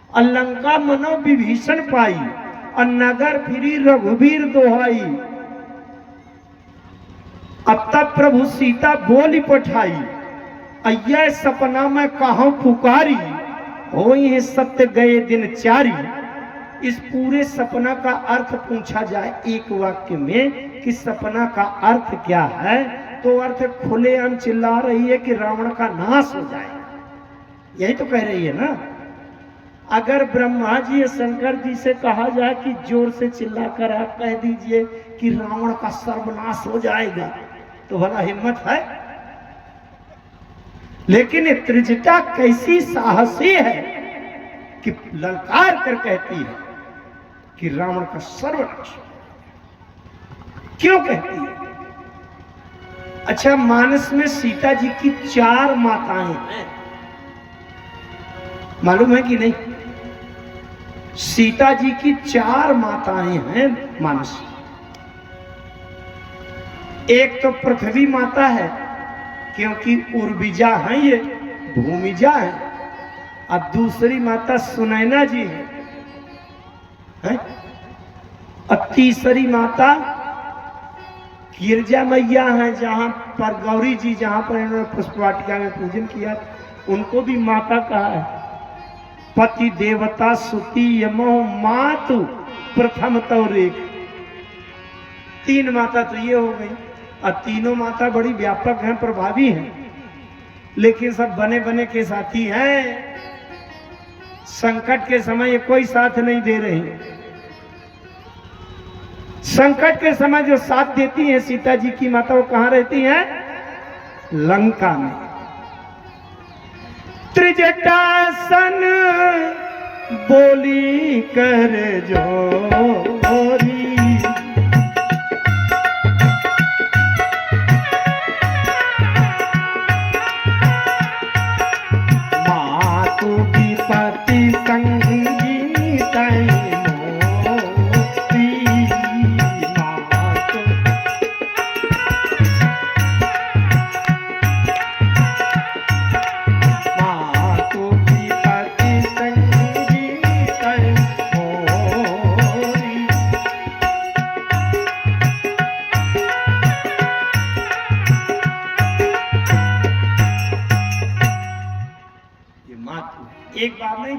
और लंका मनो विभीषण पाई, और नगर फिरी रघुवीर दोहाई, अब तक प्रभु सीता बोली पठाई, अय्या सपना में कहां पुकारी, होई सत्य गए दिन चारी। इस पूरे सपना का अर्थ पूछा जाए एक वाक्य में कि सपना का अर्थ क्या है, तो अर्थ खुलेआम चिल्ला रही है कि रावण का नाश हो जाए, यही तो कह रही है ना। अगर ब्रह्मा जी या शंकर जी से कहा जाए कि जोर से चिल्लाकर आप कह दीजिए कि रावण का सर्वनाश हो जाएगा, तो भला हिम्मत है? लेकिन त्रिजटा कैसी साहसी है कि ललकार कर कहती है कि रावण का सर्वनाश। क्यों कहती है? अच्छा, मानस में सीता जी की 4 माताएं हैं, मालूम है कि नहीं? सीता जी की 4 माताएं हैं मानस। एक तो पृथ्वी माता है, क्योंकि उर्विजा है, ये भूमिजा है। अब दूसरी माता सुनैना जी है? और तीसरी माता गिरजा मैया है, जहां पर गौरी जी, जहां पर इन्होंने पुष्प वाटिका में पूजन किया, उनको भी माता कहा है। पति देवता सुति यमो मातु प्रथम तौरेक, 3 माता तो ये हो गई। और तीनों माता बड़ी व्यापक हैं, प्रभावी हैं, लेकिन सब बने बने के साथी हैं। संकट के समय ये कोई साथ नहीं दे रही। संकट के समय जो साथ देती हैं सीता जी की माता, वो कहां रहती हैं? लंका में। त्रिजटासन बोली कर जोरी, मातु संगी तई मोती,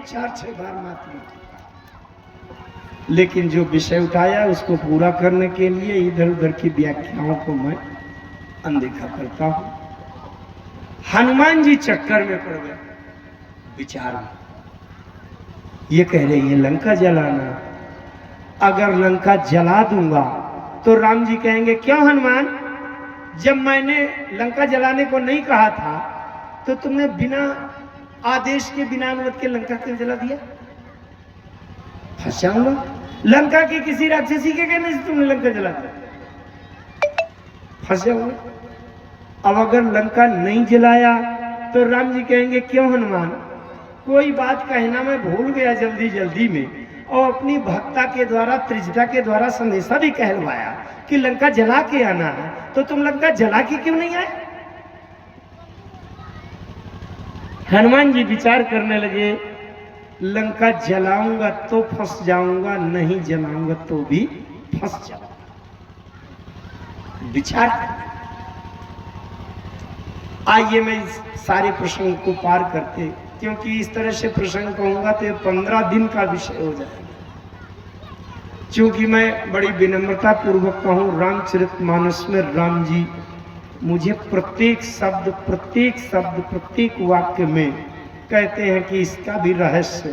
4-6 बार मात्र, लेकिन जो विषय उठाया उसको पूरा करने के लिए इधर उधर की व्याख्याओं को मैं अनदेखा करता हूं। हनुमान जी चक्कर में पड़ गए विचार में। ये कह रहे हैं लंका जलाना, अगर लंका जला दूंगा तो राम जी कहेंगे क्यों हनुमान, जब मैंने लंका जलाने को नहीं कहा था तो तुमने बिना आदेश के, बिना अनुमति के लंका क्यों जला दिया? फंस जाऊंगा। लंका की किसी राक्षसी के कहने से तुमने लंका जला दिया, फंस जाऊंगा। अब अगर लंका नहीं जलाया तो राम जी कहेंगे क्यों हनुमान, कोई बात कहना मैं भूल गया जल्दी जल्दी में, और अपनी भक्ता के द्वारा, त्रिजटा के द्वारा संदेशा भी कहलवाया कि लंका जला के आना है, तो तुम लंका जला के क्यों नहीं आए? हनुमान जी विचार करने लगे, लंका जलाऊंगा तो फंस जाऊंगा, नहीं जलाऊंगा तो भी फंस जाऊंगा। विचार आइए मैं इस सारे प्रसंग को पार करते, क्योंकि इस तरह से प्रसंग कहूंगा तो 15 दिन का विषय हो जाएगा। क्योंकि मैं बड़ी विनम्रता पूर्वक कहूं, रामचरितमानस में राम जी मुझे प्रत्येक शब्द, प्रत्येक वाक्य में कहते हैं कि इसका भी रहस्य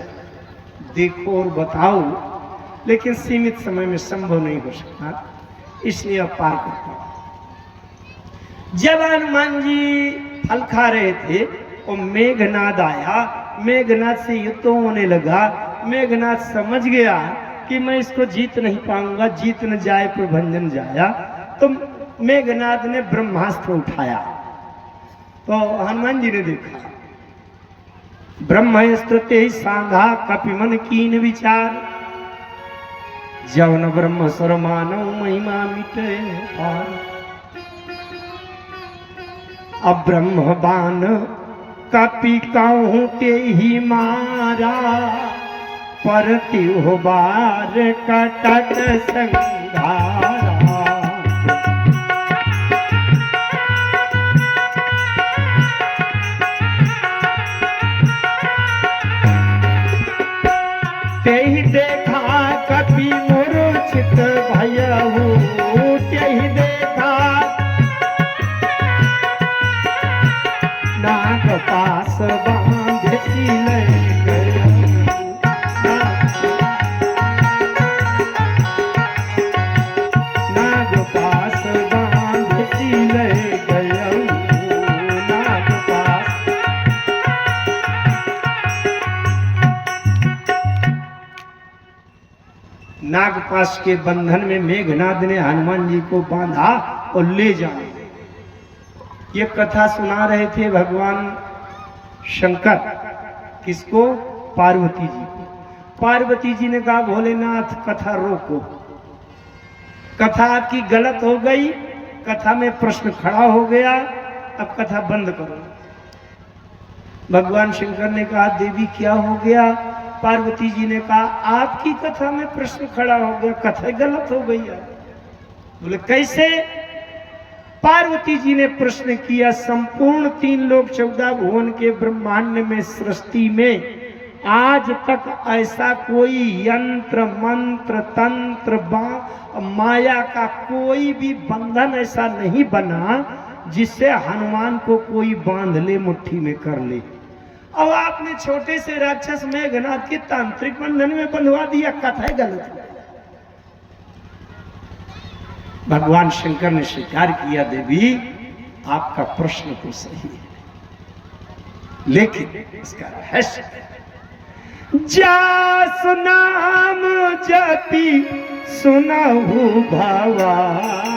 देखो और बताओ, लेकिन सीमित समय में संभव नहीं हो सकता, इसलिए अब पार करता हूं। जब हनुमान जी फल खा रहे थे और मेघनाद आया, मेघनाद से युद्ध होने लगा। मेघनाद समझ गया कि मैं इसको जीत नहीं पाऊंगा, जीत न जाए प्रभंजन जाया, तो मेघनाद ने ब्रह्मास्त्र उठाया। तो हनुमान जी ने देखा ब्रह्मास्त्र ते सांधा कपिमन कीन विचार, जवन ब्रह्म स्वर मानव महिमा मिटे पार। अब ब्रह्म बाण कपि कहूं ते ही मारा, पर तिहु बार कटक संघारा। तेहि देखा कपि मूर्छित भयहु, तेहि देखा नाग पास बांध सिलय गयो, नाग पास बांध सिलय गयो, नाग पास। नागपाश के बंधन में मेघनाद ने हनुमान जी को बांधा और ले जाने। ये कथा सुना रहे थे भगवान शंकर, किसको? पार्वती जी को। पार्वती जी ने कहा भोलेनाथ कथा रोको, कथा आपकी गलत हो गई, कथा में प्रश्न खड़ा हो गया, अब कथा बंद करो। भगवान शंकर ने कहा देवी क्या हो गया? पार्वती जी ने कहा आपकी कथा में प्रश्न खड़ा हो गया, कथा गलत हो गई है। बोले कैसे? पार्वती जी ने प्रश्न किया, संपूर्ण 3 लोक 14 भुवन के ब्रह्मांड में, सृष्टि में आज तक ऐसा कोई यंत्र मंत्र तंत्र माया का कोई भी बंधन ऐसा नहीं बना जिससे हनुमान को कोई बांध ले, मुट्ठी में कर ले। अब आपने छोटे से राक्षस मेघनाद के तांत्रिक बंधन में बंधवा दिया, कथा गलत है। भगवान शंकर ने स्वीकार किया देवी आपका प्रश्न तो सही है, लेकिन इसका रहस्य जा सुनाम जपी सुनहु भवानी,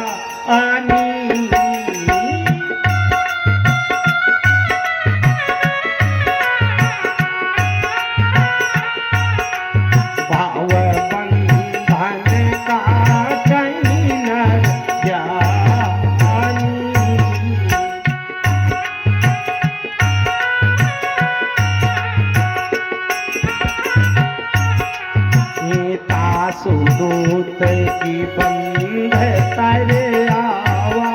दूत की बंध तारे आवा,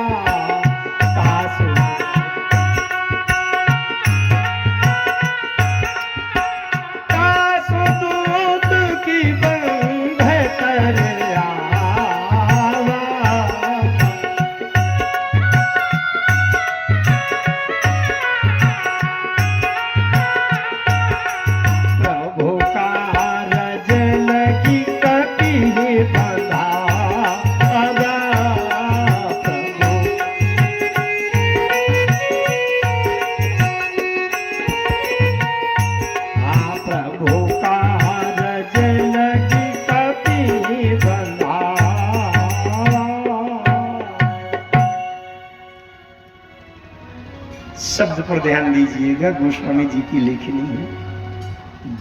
लफ्ज पर ध्यान दीजिएगा, गोस्वामी जी की लेखनी है।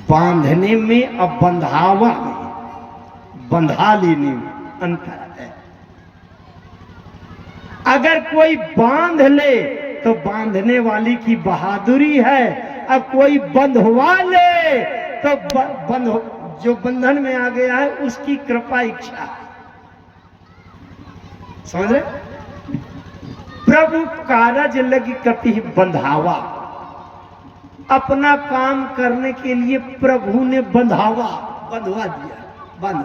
बांधने में और बंधावा में, बंधा लेने में अंतर है। अगर कोई बांध ले तो बांधने वाली की बहादुरी है, अब कोई बंधवा ले तो जो बंधन में आ गया है उसकी कृपा इच्छा है। समझ रहे? प्रभु कारज लगी कति बंधावा, अपना काम करने के लिए प्रभु ने बंधवा दिया, बांध।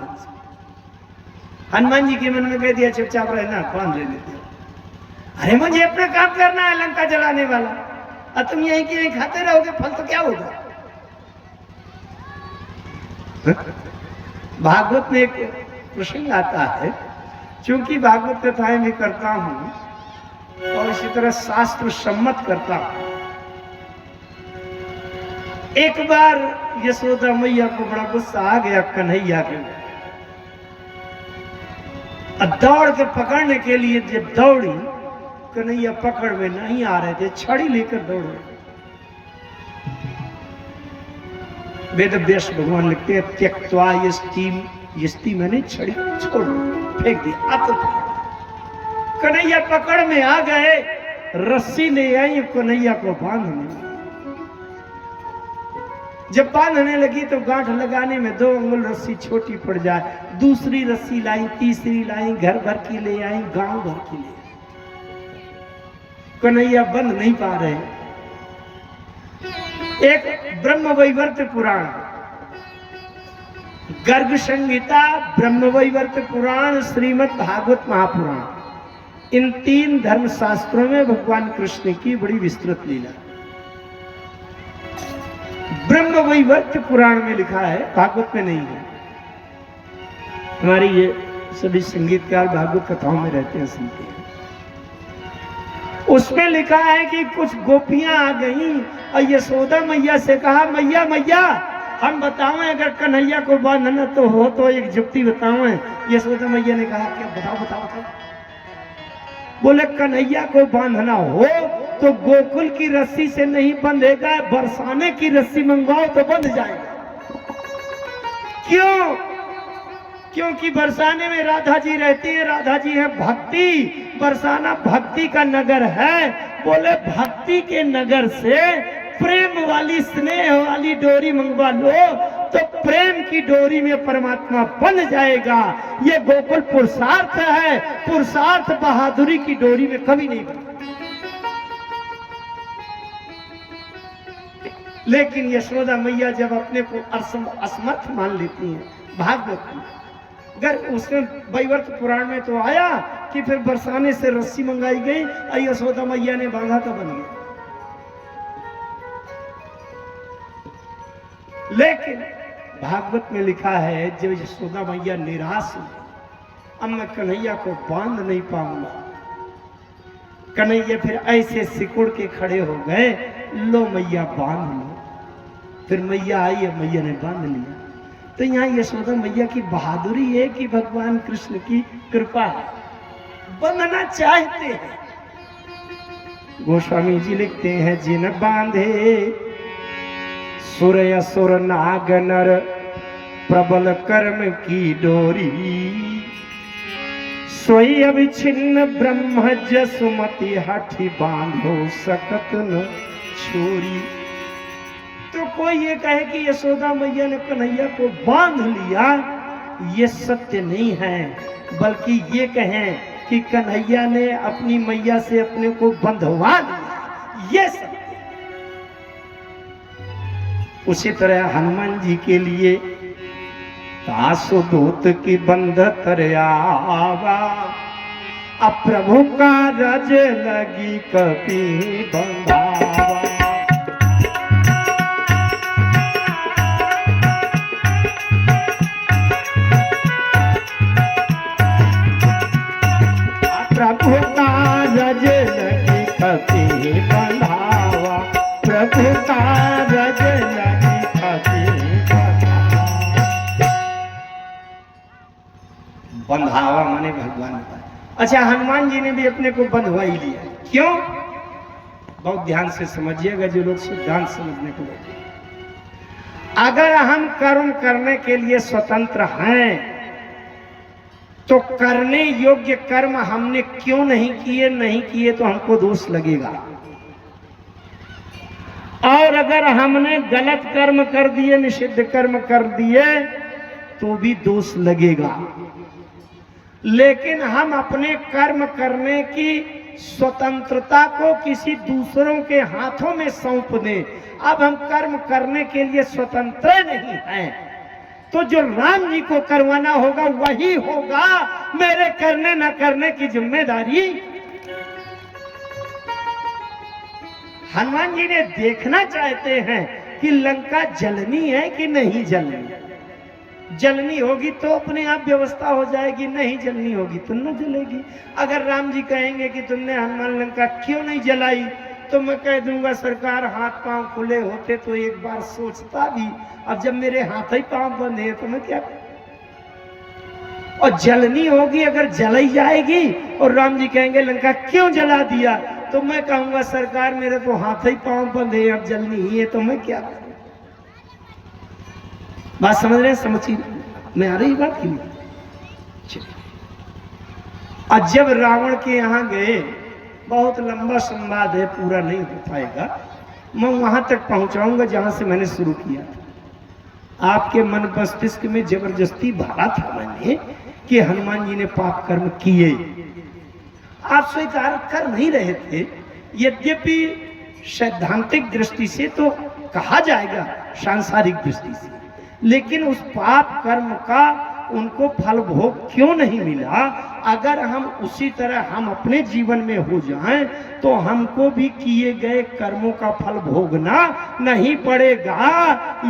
हनुमान जी के मन में कह दिया चुपचाप रहना, बांध लेने दिया। अरे मुझे अपना काम करना है, लंका जलाने वाला, और तुम यहीं के यहीं खाते रहोगे, फल तो क्या होगा? भागवत में एक प्रसंग आता है, चूंकि भागवत कथाएं भी करता हूं और इसी तरह शास्त्र सम्मत करता हूं। एक बार यशोदा मैया को बड़ा गुस्सा आ गया कन्हैया के, दौड़ के पकड़ने के लिए जब दौड़ी, कन्हैया पकड़ में नहीं आ रहे थे, छड़ी लेकर दौड़ रहे। वेद व्यास भगवान लिखते हैं त्यक्त्वा यस्ति मैंने छड़ी छोड़ फेंक दी, अब तो कन्हैया पकड़ में आ गए, रस्सी ले आई कन्हैया को बांधने। जब बांधने लगी तो गांठ लगाने में 2 अंगुल रस्सी छोटी पड़ जाए, दूसरी रस्सी लाई, तीसरी लाई, घर भर की ले आई, गांव भर की ले आई, कन्हैया बंध नहीं पा रहे। एक ब्रह्मवैवर्त पुराण, गर्ग संहिता, ब्रह्मवैवर्त पुराण, श्रीमद् भागवत महापुराण, इन 3 धर्म शास्त्रों में भगवान कृष्ण की बड़ी विस्तृत लीला। ब्रह्मवैवर्त पुराण में लिखा है, भागवत में नहीं है। हमारी ये सभी संगीतकार भागवत कथाओं में रहते हैं, सुनते हैं। उसमें लिखा है कि कुछ गोपियां आ गईं और यशोदा मैया से कहा, मैया मैया हम बतावें अगर कन्हैया को बांधना तो एक जुक्ति बतावें। यशोदा मैया ने कहा क्या? बताओ बताओ बताओ। बोले कन्हैया को बांधना हो तो गोकुल की रस्सी से नहीं बंधेगा, बरसाने की रस्सी मंगवाओ तो बंध जाएगा। क्यों? क्योंकि बरसाने में राधा जी रहती है, राधा जी है भक्ति, बरसाना भक्ति का नगर है। बोले भक्ति के नगर से प्रेम वाली, स्नेह वाली डोरी मंगवा लो तो प्रेम की डोरी में परमात्मा बंध जाएगा। ये गोकुल पुरुषार्थ है, पुरुषार्थ बहादुरी की डोरी में कभी नहीं बंधता। लेकिन यशोदा मैया जब अपने को असमर्थ मान लेती हैं, भागवत में अगर उसमें वैवर्त पुराण में तो आया कि फिर बरसाने से रस्सी मंगाई गई और यशोदा मैया ने बांधा तो बन गया। लेकिन भागवत में लिखा है जब यशोदा मैया निराश हुई, अब मैं कन्हैया को बांध नहीं पाऊंगा। कन्हैया फिर ऐसे सिकुड़ के खड़े हो गए, लो मैया बांध लो। फिर मैया आई, मैया ने बांध लिया। तो यहाँ यशोदा मैया की बहादुरी है कि भगवान कृष्ण की कृपा है, बंधना चाहते हैं। गोस्वामी जी लिखते हैं, जिन बांधे सुर असुर नाग नर प्रबल कर्म की डोरी, सोई अविच्छिन्न ब्रह्म जसुमति हठी बांधो सकत न छोरी। तो कोई ये कहे कि यशोदा मैया ने कन्हैया को बांध लिया, ये सत्य नहीं है, बल्कि ये कहें कि कन्हैया ने अपनी मैया से अपने को बंधवा लिया, ये सत्य। उसी तरह हनुमान जी के लिए तासु दूत की बंध तरयावा, अब प्रभु का रज लगी कपि बंधावा। प्रभु का रज लगी कपि बंधावा, प्रभु का रज लगी कपि बंधावा। बंधावा माने भगवान का। अच्छा, हनुमान जी ने भी अपने को बंधवा ही लिया। क्यों? बहुत ध्यान से समझिएगा जो लोग सिद्धांत समझने को बैठे। अगर हम कर्म करने के लिए स्वतंत्र हैं तो करने योग्य कर्म हमने क्यों नहीं किए तो हमको दोष लगेगा। और अगर हमने गलत कर्म कर दिए, निषिद्ध कर्म कर दिए तो भी दोष लगेगा। लेकिन हम अपने कर्म करने की स्वतंत्रता को किसी दूसरों के हाथों में सौंप दें। अब हम कर्म करने के लिए स्वतंत्र नहीं हैं, तो जो राम जी को करवाना होगा वही होगा। मेरे करने न करने की जिम्मेदारी हनुमान जी ने देखना चाहते हैं कि लंका जलनी है कि नहीं जलनी। जलनी होगी तो अपने आप व्यवस्था हो जाएगी, नहीं जलनी होगी तो न जलेगी। अगर राम जी कहेंगे कि तुमने हनुमान लंका क्यों नहीं जलाई, तो मैं कह दूंगा सरकार हाथ पांव खुले होते तो एक बार सोचता भी। अब जब मेरे हाथ ही पांव बंद है तो मैं क्या करूं? और जलनी होगी, अगर जलाई जाएगी और राम जी कहेंगे लंका क्यों जला दिया, तो मैं कहूंगा सरकार मेरे तो हाथ ही पांव बंद है, अब जलनी ही है तो मैं क्या करूं? बात समझ रहे हैं? समझी में आ रही बात की नहीं? और जब रावण के यहां गए, बहुत लंबा संवाद है, पूरा नहीं हो पाएगा, मैं वहां तक पहुंचाऊंगा जहां से मैंने शुरू किया था। आपके मन मस्तिष्क में जबरदस्ती भरा था मैंने कि हनुमान जी ने पाप कर्म किए। आप स्वीकार कर नहीं रहे थे। यद्यपि सैद्धांतिक दृष्टि से तो कहा जाएगा, सांसारिक दृष्टि से, लेकिन उस पाप कर्म का उनको फल भोग क्यों नहीं मिला? अगर हम उसी तरह हम अपने जीवन में हो जाएं तो हमको भी किए गए कर्मों का फल भोगना नहीं पड़ेगा।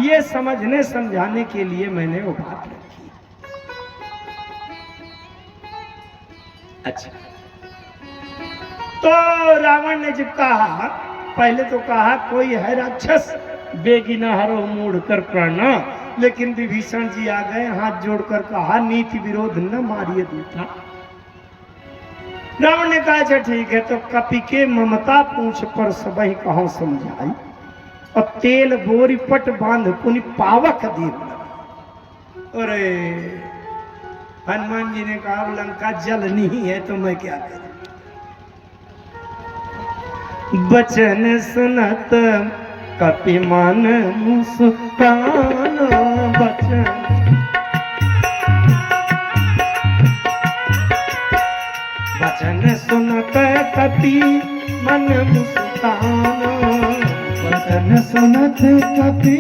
ये समझने समझाने के लिए मैंने वो बात रखी। अच्छा, तो रावण ने जब कहा, पहले तो कहा कोई है राक्षस बेगी न हरो मूढ़ कर प्राणा, लेकिन विभीषण जी आ गए, हाथ जोड़कर कहा नीति विरोध न मारिए दूता। रावण ने कहा अच्छा ठीक है, तो कपि के ममता पूछ पर सबही कहो समझाई, और तेल बोरी पट बांध पुनि पावक देव। अरे हनुमान जी ने कहा लंका जलनी ही है तो मैं क्या करूं? बचन सुनत कपि मन मुस्कान, बचन सुनत कपि मन मुस्कान, वचन सुनत कपि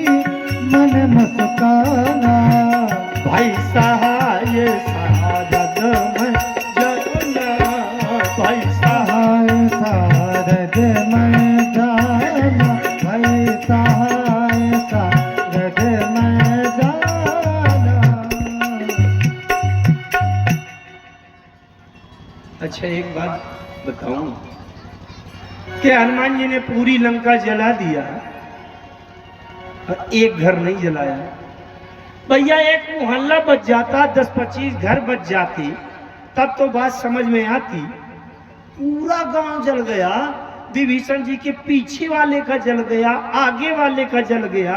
मन मुस्काना। भाई सहाय सारद मैं जाना, भाई सहाय सारद मैं जाना, भाई सहाय सारद मैं जाना। अच्छा एक बात बताऊं कि हनुमान जी ने पूरी लंका जला दिया और एक घर नहीं जलाया। भैया एक मोहल्ला बच जाता, 10-25 घर बच जाते, तब तो बात समझ में आती। पूरा गांव जल गया, विभीषण जी के पीछे वाले का जल गया, आगे वाले का जल गया,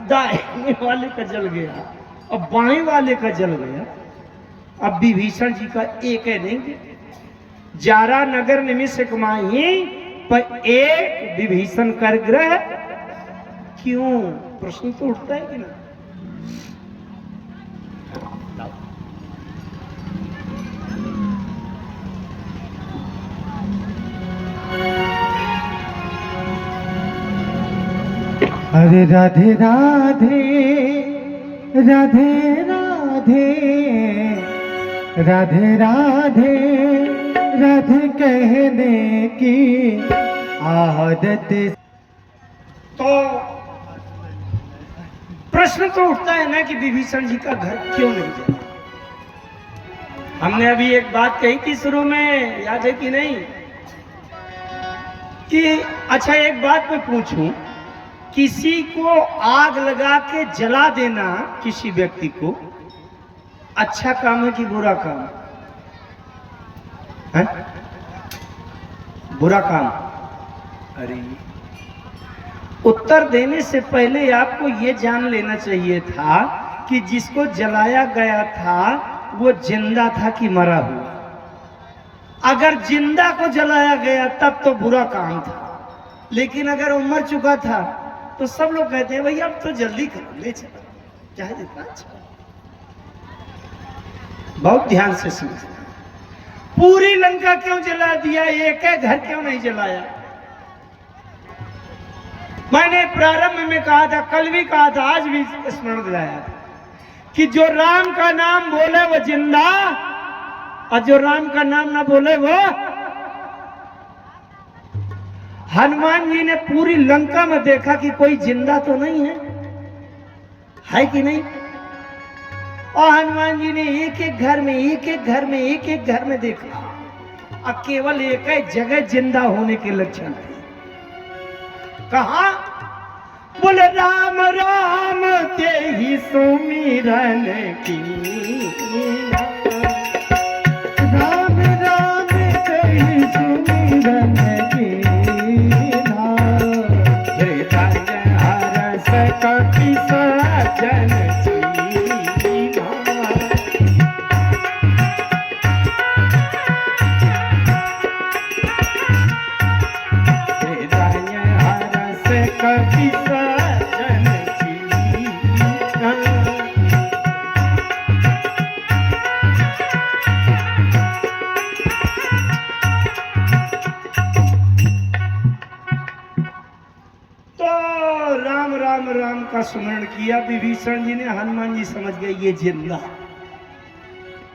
दाहिने वाले का जल गया और बाएं वाले का जल गया। अब विभीषण जी का एक है नहीं, जारा नगर निमिष कमाई पर एक विभीषण कर ग्रह क्यों? प्रश्न तो उठता है कि ना? अरे राधे राधे राधे राधे राधे राधे राधे कहने की आदत। तो प्रश्न तो उठता है ना कि विभीषण जी का घर क्यों नहीं जला? हमने अभी एक बात कही थी शुरू में, याद है कि नहीं? कि अच्छा एक बात मैं पूछूं, किसी को आग लगा के जला देना किसी व्यक्ति को अच्छा काम है कि बुरा काम है? बुरा काम। अरे, उत्तर देने से पहले आपको ये जान लेना चाहिए था कि जिसको जलाया गया था वो जिंदा था कि मरा हुआ। अगर जिंदा को जलाया गया तब तो बुरा काम था, लेकिन अगर वो मर चुका था तो सब लोग कहते हैं भाई अब तो जल्दी करो, ले चलो, चाहे जितना अच्छा। बहुत ध्यान से समझना, पूरी लंका क्यों जला दिया, एक है घर क्यों नहीं जलाया? मैंने प्रारंभ में कहा था, कल भी कहा था, आज भी स्मरण दिलाया था कि जो राम का नाम बोले वो जिंदा, और जो राम का नाम ना बोले वो। हनुमान जी ने पूरी लंका में देखा कि कोई जिंदा तो नहीं है कि नहीं? और हनुमान जी ने एक एक घर में एक घर में देखा, और केवल एक ही जगह जिंदा होने के लक्षण थे। कहा? बोले राम राम ते ही सुमिरन की, राम राम ते ही सुमिरन की, हृदय हरस कपि सजन चीना। हृदय हरस कपि सजन चीना। राम का स्मरण किया विभीषण जी ने। हनुमान जी समझ गए ये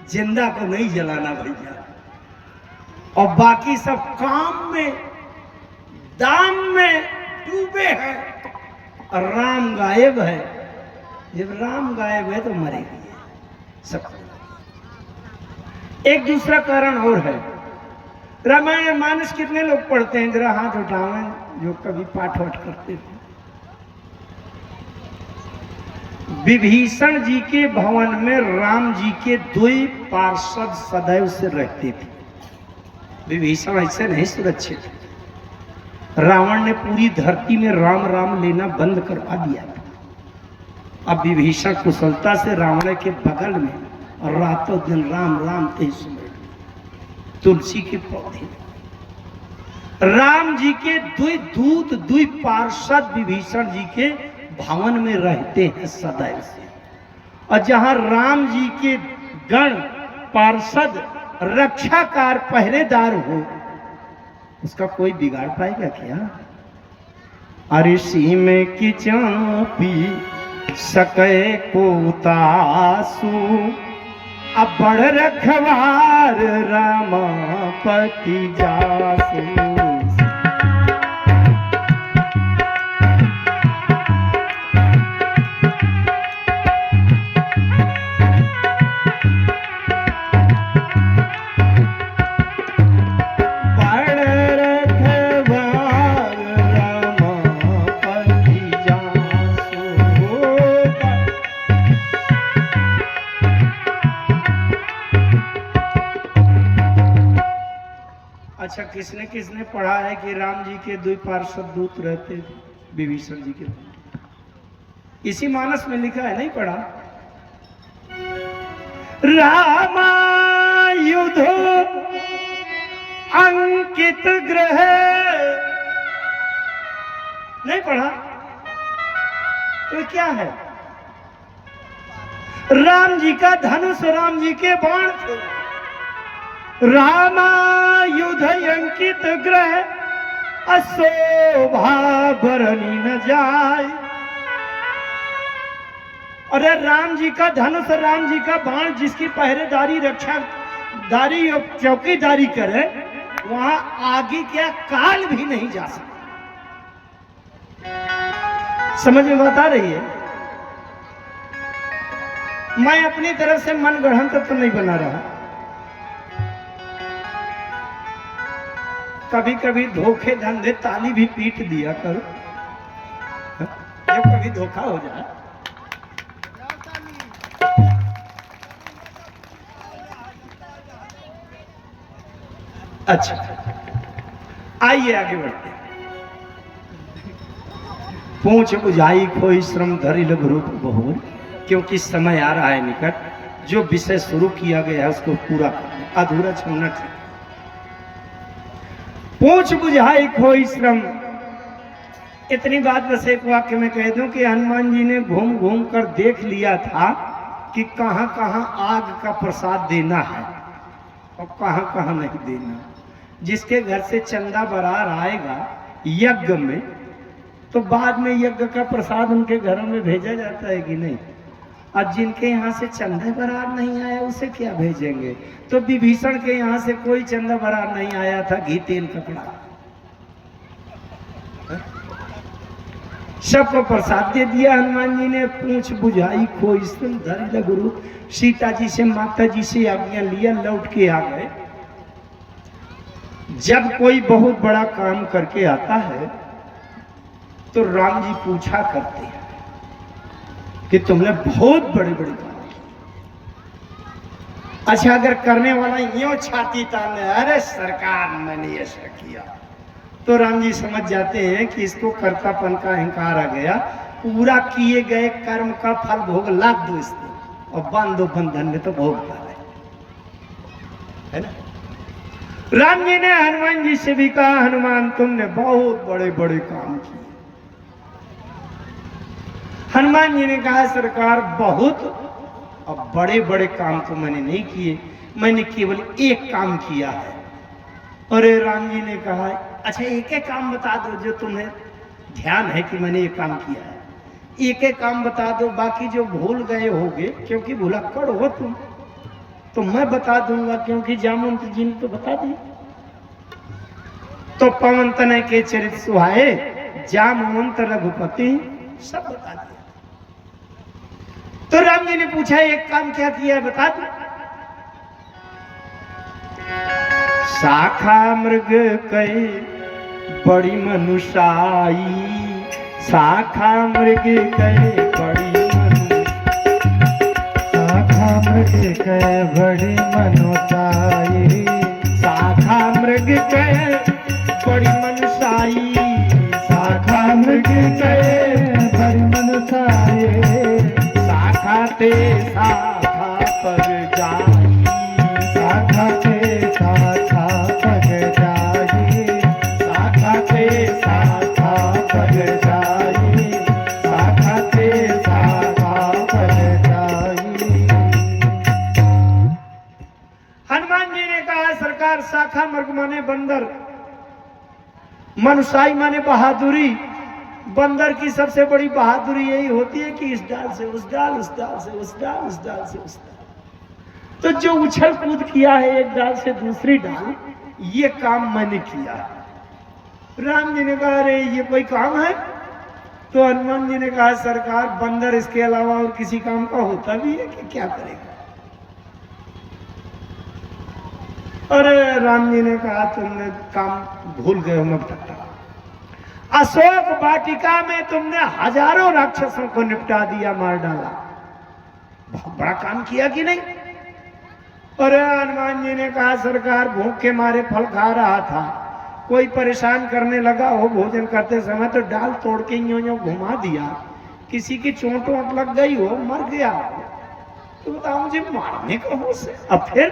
जिंदा को नहीं जलाना भैया, और बाकी सब काम में दाम में डूबे हैं, और राम गायब है। जब राम गायब है तो मरेगी सब। एक दूसरा कारण और है। रामायण मानस कितने लोग पढ़ते हैं? जरा हाथ उठावें जो कभी पाठ वाठ करते थे। विभीषण जी के भवन में राम जी के दो पार्षद सदैव से रहते थे। विभीषण ऐसे नहीं सुरक्षित। रावण ने पूरी धरती में राम राम लेना बंद करवा दिया था। अब विभीषण कुशलता से रावण के बगल में और रातों दिन राम राम ते सुमिरन, तुलसी के पौधे। राम जी के दो पार्षद विभीषण जी के भवन में रहते हैं सदैव से। और जहां राम जी के गण पार्षद रक्षाकार पहरेदार हो, उसका कोई बिगाड़ पाएगा क्या? अरे सी में की चापी सके को तासु, अब बड़ रखवार रामापति जासु। अच्छा, किसने किसने पढ़ा है कि राम जी के दो पार्षद दूत रहते थे विभीषण जी के? इसी मानस में लिखा है, नहीं पढ़ा? रामायुध अंकित ग्रह, नहीं पढ़ा? तो क्या है? राम जी का धनुष, राम जी के बाण थे। रामायुध अंकित ग्रह, अशोभा बरनी न जाए। अरे राम जी का धनुष, राम जी का बाण, जिसकी पहरेदारी रक्षादारी और चौकीदारी करे, वहां आगे क्या काल भी नहीं जा सकता। समझ में बात आ रही है? मैं अपनी तरफ से मन गढ़ंत तो नहीं बना रहा। कभी कभी धोखे धंधे ताली भी पीट दिया करो, जब कभी धोखा हो जाए। अच्छा, आइए आगे बढ़ते हैं। पूछ बुझाई खोई श्रम धरि लघु रूप बहुर, क्योंकि समय आ रहा है निकट, जो विषय शुरू किया गया है उसको पूरा करना, अधूरा छोड़ना ठीक। पूछ बुझाई खोई श्रम, इतनी बात बस एक वाक्य में कह दूं कि हनुमान जी ने घूम घूम कर देख लिया था कि कहां कहां आग का प्रसाद देना है और कहां कहां नहीं देना। जिसके घर से चंदा बरार आएगा यज्ञ में, तो बाद में यज्ञ का प्रसाद उनके घरों में भेजा जाता है कि नहीं। और जिनके यहाँ से चंदा बरार नहीं आया उसे क्या भेजेंगे। तो विभीषण के यहाँ से कोई चंदा बरार नहीं आया था, घी तेल कपड़ा सबको प्रसाद दे दिया। हनुमान जी ने पूछ बुझाई खोई श्रम धरि लघु रूप, सीता जी से माता जी से आज्ञा लिया, लौट के आ गए। जब कोई बहुत बड़ा काम करके आता है तो राम जी पूछा करते हैं कि तुमने बहुत बड़े बड़े काम किए। अच्छा, अगर करने वाला यूं छाती ताने, अरे सरकार मैंने ऐसा किया, तो राम जी समझ जाते हैं कि इसको कर्तापन का अहंकार आ गया। पूरा किए गए कर्म का फल भोग लाद दो इसको और बांध दो बंधन में, तो भोग पा रहे है ना। राम जी ने हनुमान जी से भी कहा, हनुमान तुमने बहुत बड़े बड़े काम किए। हनुमान जी ने कहा, सरकार बहुत, अब बड़े बड़े काम तो मैंने नहीं किए, मैंने केवल एक काम किया है। अरे राम जी ने कहा, अच्छा एक एक काम बता दो जो तुम्हें ध्यान है कि मैंने ये काम किया है, एक एक काम बता दो, बाकी जो भूल गए होगे, क्योंकि भुलक्कड़ हो तुम, तो मैं बता दूंगा, क्योंकि जामवंत जी ने तो बता दी। तो पवन तनय के चरित सुहाए, जामवंत रघुपति सब बता दिया। तो राम जी ने पूछा, एक काम क्या किया है बता दो। शाखा मृग कई बड़ी मनुषाई, शाखा मृग कई बड़ी शाखा मृग कय बड़ी मनुताई, शाखा मृग कई बड़ी मनुषाई, शाखा मृग कय बड़ी मनुताई, शाखा ते शाखा पर जाई, शाखा ते शाखा पग जाई, शाखा ते शाखा पग जाई, शाखा ते शाखा पग जाई। हनुमान जी ने कहा, सरकार शाखा मृग माने बंदर, मनुषाई माने बहादुरी। बंदर की सबसे बड़ी बहादुरी यही होती है कि इस डाल से उस डाल, उस डाल से उस डाल, उस डाल से उस डाल। तो जो उछल कूद किया है एक डाल से दूसरी डाल, ये काम मैंने किया। राम जी ने कहा, अरे ये कोई काम है। तो हनुमान जी ने कहा, सरकार बंदर इसके अलावा और किसी काम का होता भी है कि क्या करेगा। अरे राम जी ने कहा, तुमने काम भूल गए हो, मैं बताता हूं। अशोक वाटिका में तुमने हजारों राक्षसों को निपटा दिया, मार डाला, बहुत बड़ा काम किया कि नहीं। अरे हनुमान जी ने कहा, सरकार भूख के मारे फल खा रहा था, कोई परेशान करने लगा हो भोजन करते समय, तो डाल तोड़ के यूं घुमा दिया, किसी की चोट वोट लग गई हो, मर गया हो, तो बताओ मुझे मारने का हो से। अब फिर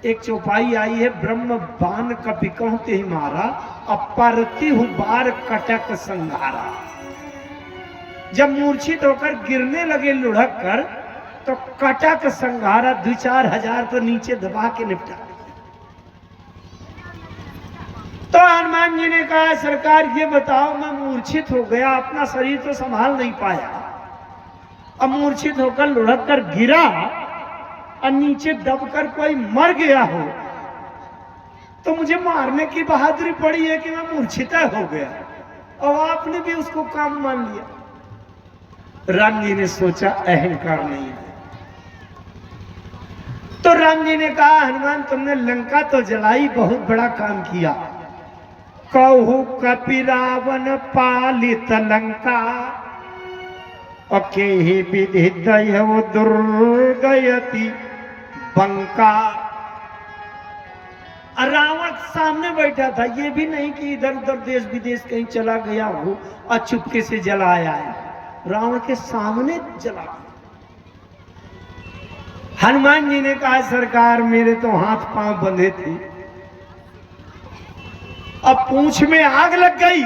एक चौपाई आई है, ब्रह्म बाण कपि कहते ही मारा, अपरति हु बार कटक संघारा। जब मूर्छित होकर गिरने लगे लुढ़क कर, तो कटक संघारा, 2-4 हजार तो नीचे दबा के निपटा। तो हनुमान जी ने कहा, सरकार ये बताओ, मैं मूर्छित हो गया, अपना शरीर तो संभाल नहीं पाया, अब मूर्छित होकर लुढ़क कर गिरा और नीचे दबकर कोई मर गया हो, तो मुझे मारने की बहादुरी पड़ी है कि मैं मूर्छित हो गया, और आपने भी उसको काम मान लिया। राम जी ने सोचा अहंकार नहीं है। तो राम जी ने कहा, हनुमान तुमने लंका तो जलाई, बहुत बड़ा काम किया। कहु कपि रावण पालित लंका, अके ही विधि दयव दुर्गयति बंका। और रावण सामने बैठा था, ये भी नहीं कि इधर उधर देश विदेश कहीं चला गया हो और चुपके से जलाया है, रावण के सामने जला। हनुमान जी ने कहा सरकार मेरे तो हाथ पांव बंधे थे, अब पूंछ में आग लग गई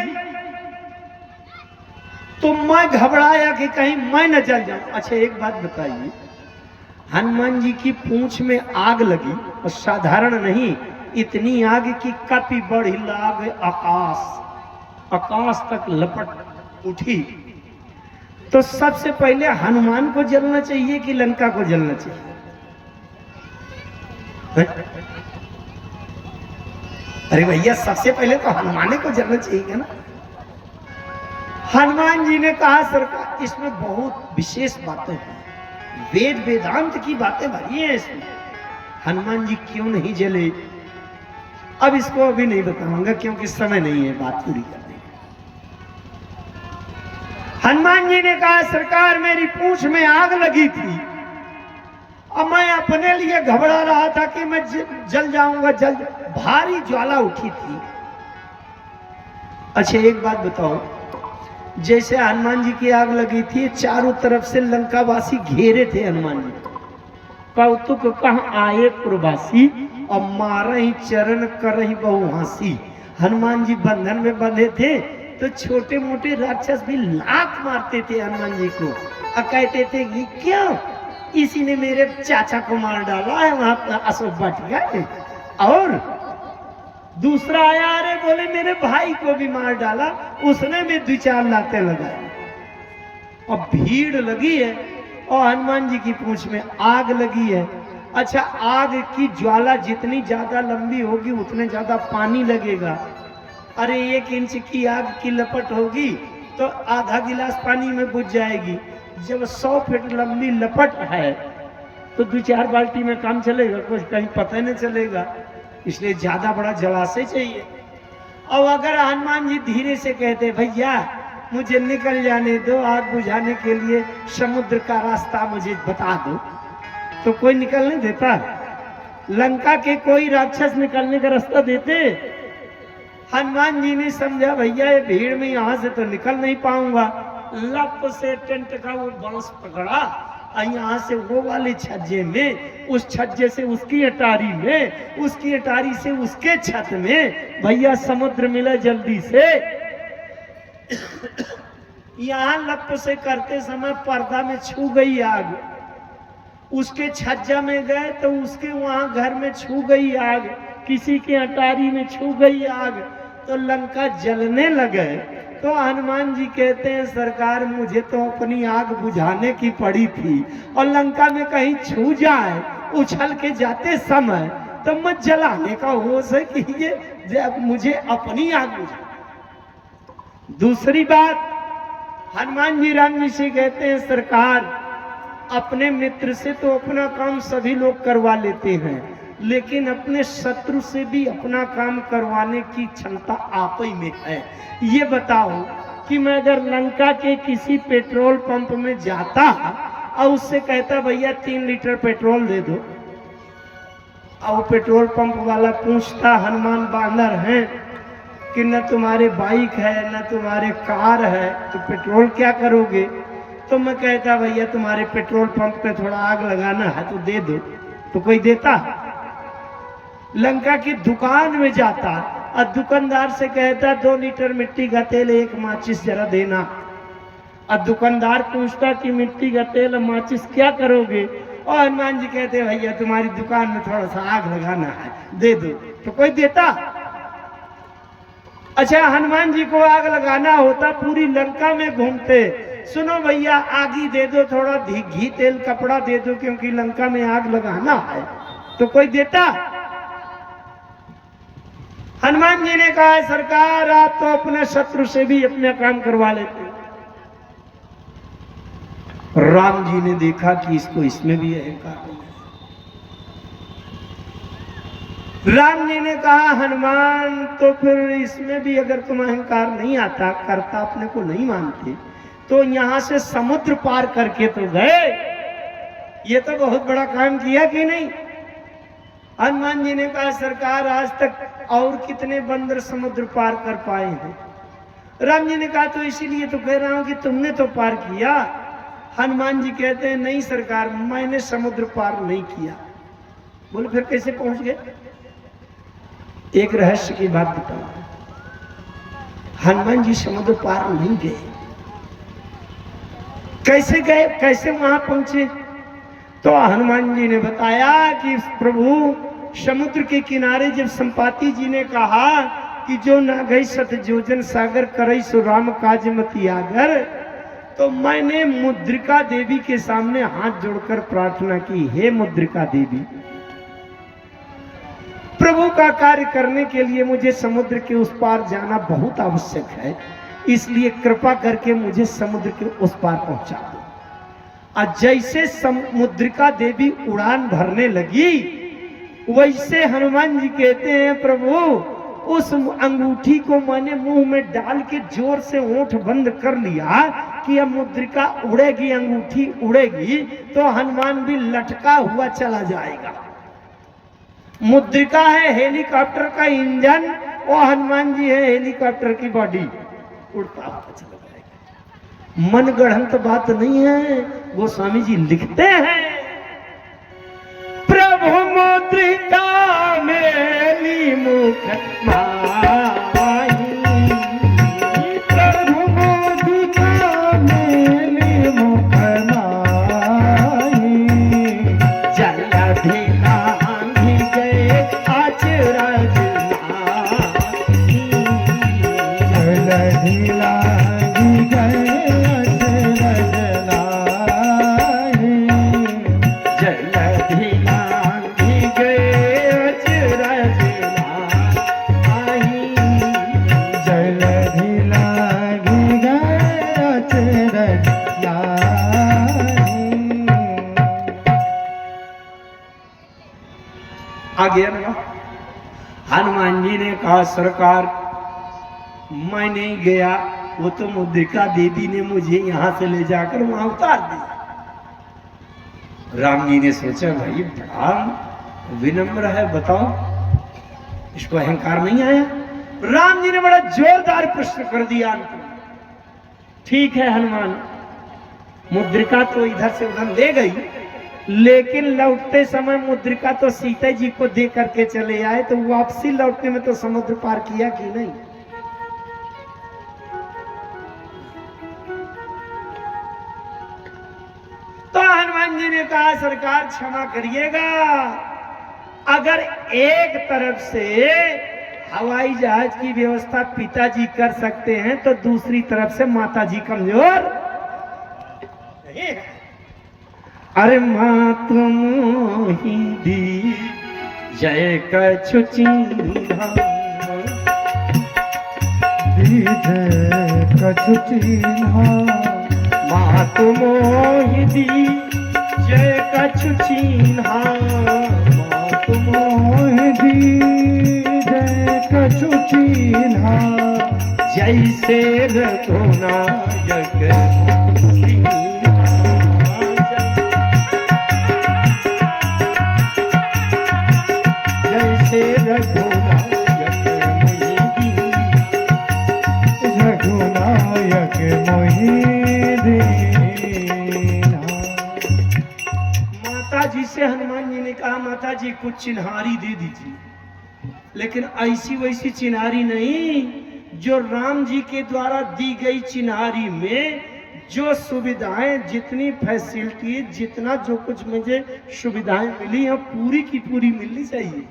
तो मैं घबराया कि कहीं मैं न जल जाऊं। अच्छा एक बात बताइए, हनुमान जी की पूंछ में आग लगी और साधारण नहीं, इतनी आग की कपी बढ़ी लाग आकाश तक लपट उठी, तो सबसे पहले हनुमान को जलना चाहिए कि लंका को जलना चाहिए? अरे भैया सबसे पहले तो हनुमान को जलना चाहिए ना। हनुमान जी ने कहा सरकार इसमें बहुत विशेष बातें हैं, वेद वेदांत की बातें भरी हैं इसमें, हनुमान जी क्यों नहीं जले? अब इसको अभी नहीं बताऊंगा क्योंकि समय नहीं है बात पूरी करने की। हनुमान जी ने कहा सरकार मेरी पूंछ में आग लगी थी, अब मैं अपने लिए घबरा रहा था कि मैं जल जाऊंगा, भारी ज्वाला उठी थी। अच्छा एक बात बताओ, जैसे हनुमान जी की आग लगी थी, चारों तरफ से लंकावासी घेरे थे हनुमान जी, कौतुक कहाँ आए प्रवासी और मारे ही चरण कर ही बहु हंसी। हनुमान जी बंधन में बंधे थे तो छोटे मोटे राक्षस भी लात मारते थे हनुमान जी को और कहते थे कि क्यों इसी ने मेरे चाचा को मार डाला है वहां अशोक वाटिका में, और दूसरा आया अरे बोले मेरे भाई को भी मार डाला, उसने भी 2-4 लातें लगाई और भीड़ लगी है और हनुमान जी की पूंछ में आग लगी है। अच्छा आग की ज्वाला जितनी ज्यादा लंबी होगी उतने ज्यादा पानी लगेगा। अरे 1 इंच की आग की लपट होगी तो आधा गिलास पानी में बुझ जाएगी, जब 100 फीट लंबी लपट है तो 2-4 बाल्टी में काम चलेगा, कुछ कहीं पता ही नहीं चलेगा, इसलिए ज्यादा बड़ा जलाशय चाहिए। और अगर हनुमान जी धीरे से कहते भैया मुझे निकल जाने दो, आग बुझाने के लिए समुद्र का रास्ता मुझे बता दो, तो कोई निकल नहीं देता। लंका के कोई राक्षस निकलने का रास्ता देते? हनुमान जी ने समझा भैया ये भीड़ में यहाँ से तो निकल नहीं पाऊंगा, लप से टेंट का वो बांस पकड़ा और यहाँ से वो वाले छज्जे में, उस छज्जे से उसकी अटारी में, उसकी अटारी से उसके छत में, भैया समुद्र मिला जल्दी से। यहाँ लप से करते समय पर्दा में छू गई आग, उसके छज्जा में गए तो उसके वहां घर में छू गई आग, किसी के अटारी में छू गई आग, तो लंका जलने लगे। तो हनुमान जी कहते हैं सरकार मुझे तो अपनी आग बुझाने की पड़ी थी और लंका में कहीं छू जाए उछल के जाते समय तो मैं जलाने का होश है कि ये मुझे अपनी आग बुझा। दूसरी बात हनुमान जी राम जी से कहते हैं सरकार अपने मित्र से तो अपना काम सभी लोग करवा लेते हैं, लेकिन अपने शत्रु से भी अपना काम करवाने की क्षमता आप ही में है। ये बताओ कि मैं अगर लंका के किसी पेट्रोल पंप में जाता और उससे कहता भैया 3 लीटर पेट्रोल दे दो, और वो पेट्रोल पंप वाला पूछता हनुमान बानर हैं कि न तुम्हारे बाइक है न तुम्हारे कार है तो पेट्रोल क्या करोगे? तो मैं कहता भैया तुम्हारे पेट्रोल पंप पे थोड़ा आग लगाना है तो दे दो, तो कोई देता? लंका की दुकान में जाता और दुकानदार से कहता 2 लीटर मिट्टी का तेल 1 माचिस जरा देना, और दुकानदार पूछता कि मिट्टी का तेल और माचिस क्या करोगे? और हनुमान जी कहते भैया तुम्हारी दुकान में थोड़ा सा आग लगाना है दे दो, तो कोई देता? अच्छा हनुमान जी को आग लगाना होता पूरी लंका में घूमते, सुनो भैया आगी दे दो, थोड़ा घी तेल कपड़ा दे दो क्योंकि लंका में आग लगाना है, तो कोई देता? हनुमान जी ने कहा सरकार आप तो अपने शत्रु से भी अपना काम करवा लेते। राम जी ने देखा कि इसको इसमें भी अहंकार नहीं है। राम जी ने कहा हनुमान तो फिर इसमें भी अगर तुम अहंकार नहीं आता, करता अपने को नहीं मानते, तो यहां से समुद्र पार करके तो गए, ये तो बहुत बड़ा काम किया कि नहीं? हनुमान जी ने कहा सरकार आज तक और कितने बंदर समुद्र पार कर पाए हैं। राम जी ने कहा तो इसीलिए तो कह रहा हूं कि तुमने तो पार किया। हनुमान जी कहते हैं नहीं सरकार, मैंने समुद्र पार नहीं किया। बोले फिर कैसे पहुंच गए? एक रहस्य की बात बताओ। हनुमान जी समुद्र पार नहीं गए। कैसे गए, कैसे वहां पहुंचे? तो हनुमान जी ने बताया कि प्रभु समुद्र के किनारे जब संपाति जी ने कहा कि जो ना गई सत जोजन सागर करई सो राम काज मति आगर, तो मैंने मुद्रिका देवी के सामने हाथ जोड़कर प्रार्थना की, हे मुद्रिका देवी, प्रभु का कार्य करने के लिए मुझे समुद्र के उस पार जाना बहुत आवश्यक है, इसलिए कृपा करके मुझे समुद्र के उस पार पहुंचा दो। और जैसे मुद्रिका देवी उड़ान भरने लगी, वैसे हनुमान जी कहते हैं प्रभु उस अंगूठी को मैंने मुंह में डाल के जोर से होंठ बंद कर लिया कि अब मुद्रिका उड़ेगी, अंगूठी उड़ेगी तो हनुमान भी लटका हुआ चला जाएगा। मुद्रिका है हेलीकॉप्टर का इंजन और हनुमान जी है हेलीकॉप्टर की बॉडी, उड़ता हुआ चला जाएगा। मन गढ़ंत बात नहीं है, गोस्वामी जी लिखते हैं प्रभु मुद्रिका मेली मुख माही, प्रभु मुद्रिका मेली मुख माही, जलधि लांघि गए अचरज नाहि, जलधि लांघि गए अचरज नाहि, जलधि लांघि गए अचरज नाहि, जलधि लांघि गए अचरज नाहि। आ गया ना। हनुमान जी ने कहा सरकार मैं नहीं गया, वो तो मुद्रिका देवी ने मुझे यहां से ले जाकर वहां उतार दिया। राम जी ने सोचा भाई बड़ा विनम्र है, बताओ इसको अहंकार नहीं आया। राम जी ने बड़ा जोरदार प्रश्न कर दिया अंत में। ठीक है हनुमान, मुद्रिका तो इधर से उधर ले गई, लेकिन लौटते समय मुद्रिका तो सीता जी को दे करके चले आए, तो वापसी लौटने में तो समुद्र पार किया कि नहीं? तो हनुमान जी ने कहा सरकार क्षमा करिएगा, अगर एक तरफ से हवाई जहाज की व्यवस्था पिताजी कर सकते हैं तो दूसरी तरफ से माताजी कमजोर नहीं है। अरे माँ तुम ही दी जय कछु चिन्हा, दीजे कछु चिन्हा, माँ तुम ही दी जय कछु चिन्हा, माँ तुम दीजे कछु चिन्हा, जैसे रघुनायक जैसे रघुनायक रघुनायक मोहि दीन्हा। माता जी से हनुमान जी ने कहा माता जी कुछ चिन्हारी दे दीजिए, लेकिन ऐसी वैसी चिन्हारी नहीं, जो राम जी के द्वारा दी गई चिन्हारी में जो सुविधाएं, जितनी फैसिलिटी, जितना जो कुछ मुझे सुविधाएं मिली हैं पूरी की पूरी मिलनी चाहिए।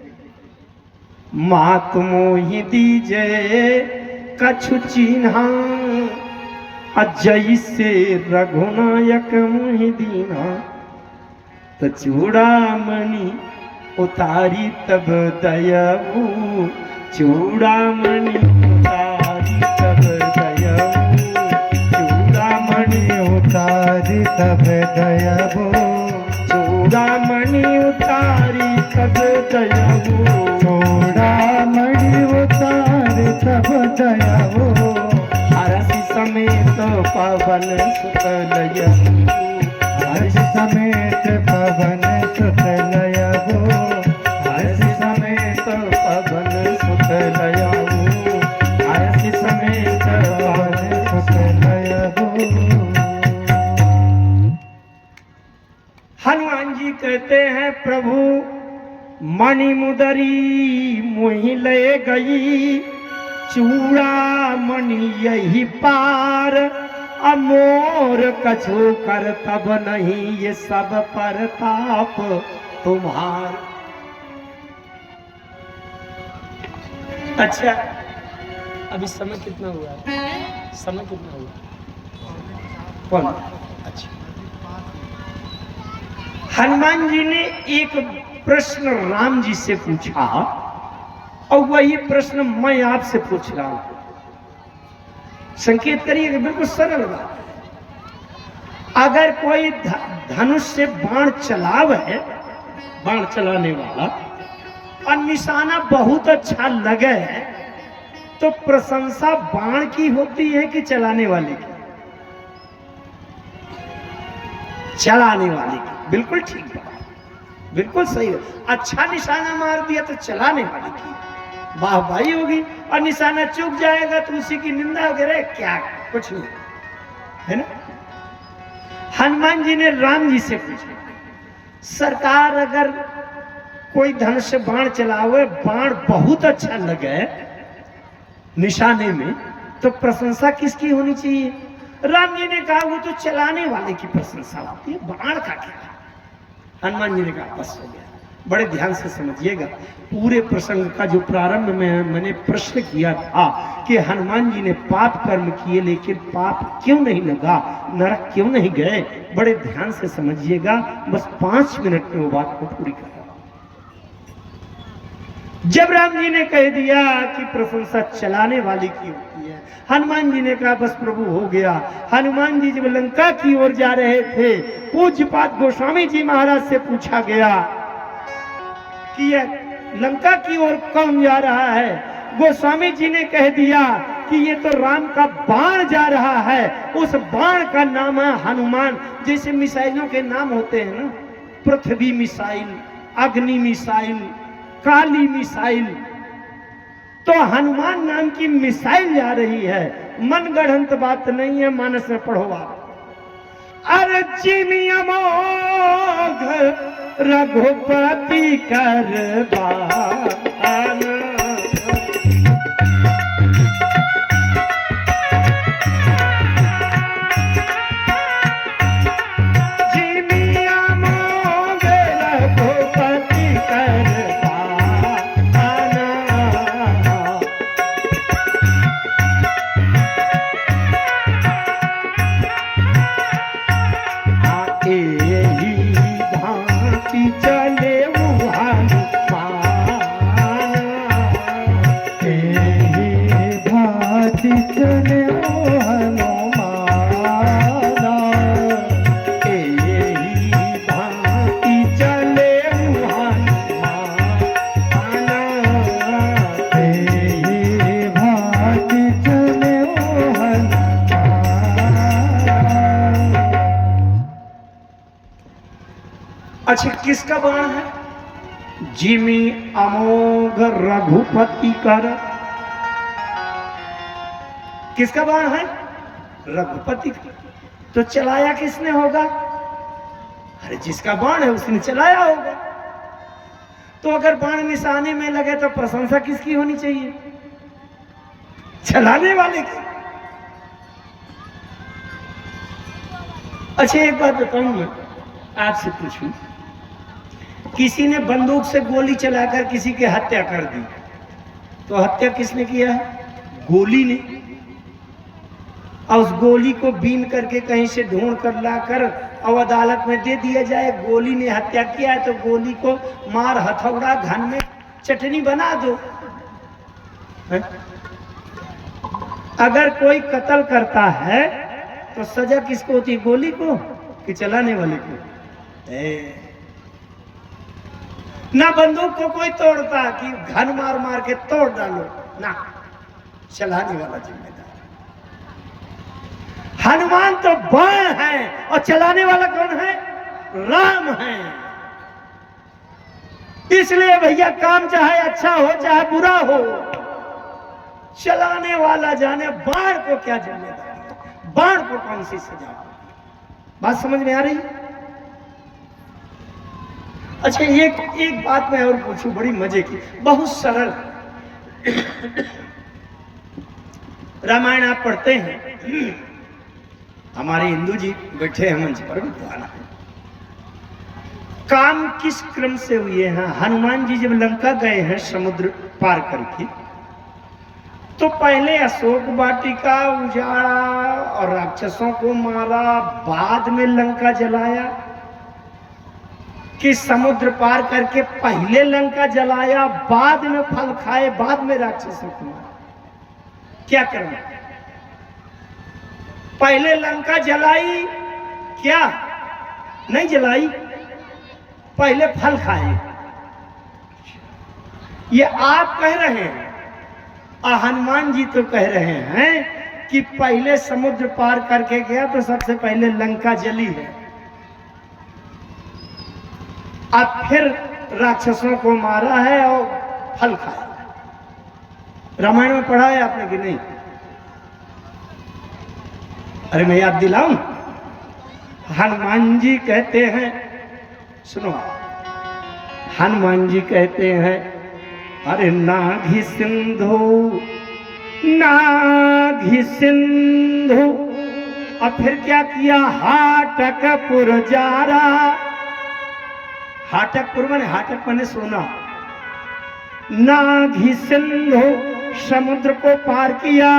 मात मोहि दीजे कछु चिन्हा, जैसे रघुनायक मोहि दीना, तो चूड़ामणि उतारी तब दयाबू, चूड़ामणि उतारी तब दयाबू, चूड़ामणि उतारी तब दयाबो, चूड़ामणि उतारी तब दयाबू, चूड़ामणि उतारी तब दयाबो, हरसि समेत पवन सुत लयबू, हर्ष समेत पवन सुत लयबो, हर्ष प्रभु मणि मुदरी मुहि ले गई, चूड़ा मणि यही पार, अमोर कछु कर तब नहीं, ये सब परताप तुम्हार। अच्छा, अभी समय कितना हुआ है? समय कितना हुआ? कौन? अच्छा, हनुमान जी ने एक प्रश्न राम जी से पूछा और वही प्रश्न मैं आपसे पूछ रहा हूं। संकेत करिए कि बिल्कुल सरल बात है। अगर कोई धनुष से बाण चलावे, बाण चलाने वाला, और निशाना बहुत अच्छा लगे, तो प्रशंसा बाण की होती है कि चलाने वाले की? चलाने वाले की। बिल्कुल ठीक बात, बिल्कुल सही है। अच्छा निशाना मार दिया तो चलाने वाले की वाहवाही होगी, और निशाना चूक जाएगा तो उसी की निंदा वगैरह क्या, कुछ नहीं, है ना। हनुमान जी ने राम जी से पूछा, सरकार अगर कोई धनुष से बाण चलावे, बाण बहुत अच्छा लगे निशाने में, तो प्रशंसा किसकी होनी चाहिए? राम जी ने कहा वो तो चलाने वाले की प्रशंसा होती है, बाण का क्या। हनुमान जी ने कहा बस हो गया। बड़े ध्यान से समझिएगा, पूरे प्रसंग का जो प्रारंभ में मैंने प्रश्न किया था कि हनुमान जी ने पाप कर्म किए लेकिन पाप क्यों नहीं लगा, नरक क्यों नहीं गए, बड़े ध्यान से समझिएगा। बस 5 मिनट में वो बात को पूरी कर रहा हूं। जब राम जी ने कह दिया कि प्रशंसा चलाने वाली की होती है, हनुमान जी ने कहा बस प्रभु हो गया। हनुमान जी जब लंका की ओर जा रहे थे, पूज्यपाद गोस्वामी जी महाराज से पूछा गया कि यह लंका की ओर कौन जा रहा है। गोस्वामी जी ने कह दिया कि ये तो राम का बाण जा रहा है, उस बाण का नाम है हनुमान। जैसे मिसाइलों के नाम होते हैं ना, पृथ्वी मिसाइल, अग्नि मिसाइल, काली मिसाइल, तो हनुमान नाम की मिसाइल जा रही है। मनगढ़ंत बात नहीं है, मानस में पढ़ो आप। अरे जिमी अमोघ रघुपति करबान, जिमी अमोघ रघुपति करबान। अच्छा, किसका बाण है? जिमी अमोघ रघुपति कर। किसका बाण है? रघुपति का। तो चलाया किसने होगा? अरे जिसका बाण है उसने चलाया होगा। तो अगर बाण निशाने में लगे तो प्रशंसा किसकी होनी चाहिए? चलाने वाले की। अच्छा, एक बात बताऊं मैं आपसे, पूछूं, किसी ने बंदूक से गोली चलाकर किसी की हत्या कर दी, तो हत्या किसने किया है? गोली ने। और उस गोली को बीन करके कहीं से ढूंढ कर लाकर और अदालत में दे दिया जाए, गोली ने हत्या किया है, तो गोली को मार हथौड़ा घन में चटनी बना दो। है? अगर कोई कत्ल करता है तो सजा किसको होती है? गोली को कि चलाने वाले को? ना बंदूक को कोई तोड़ता कि घन मार मार के तोड़ डालो, ना, चलाने वाला जिम्मेदार। हनुमान तो बाण है और चलाने वाला कौन है? राम है। इसलिए भैया काम चाहे अच्छा हो चाहे बुरा हो, चलाने वाला जाने बाण को क्या जिम्मेदारी, बाण को कौन सी सजा। बात समझ में आ रही? अच्छा, एक एक बात मैं और पूछूं, बड़ी मजे की, बहुत सरल। रामायण आप पढ़ते हैं, हमारे हिंदू जी बैठे हैं मंच पर, विद्वान है। काम किस क्रम से हुए हैं? हनुमान जी जब लंका गए हैं समुद्र पार करके, तो पहले अशोक वाटिका उजाड़ा और राक्षसों को मारा, बाद में लंका जलाया, कि समुद्र पार करके पहले लंका जलाया, बाद में फल खाए, बाद में राक्षसों को मारा? क्या करना? पहले लंका जलाई क्या? नहीं जलाई, पहले फल खाए। ये आप कह रहे हैं, हनुमान जी तो कह रहे हैं कि पहले समुद्र पार करके गया तो सबसे पहले लंका जली है, अब फिर राक्षसों को मारा है और फल खाया। रामायण में पढ़ा है आपने कि नहीं? अरे मैं याद दिलाऊं, हनुमान जी कहते हैं, सुनो, हनुमान जी कहते हैं, अरे नाघि सिंधु नाघि सिंधु, और फिर क्या किया? हाटकपुर जारा। हाटकपुर माने, हाटक माने सोना। नाघि सिंधु, समुद्र को पार किया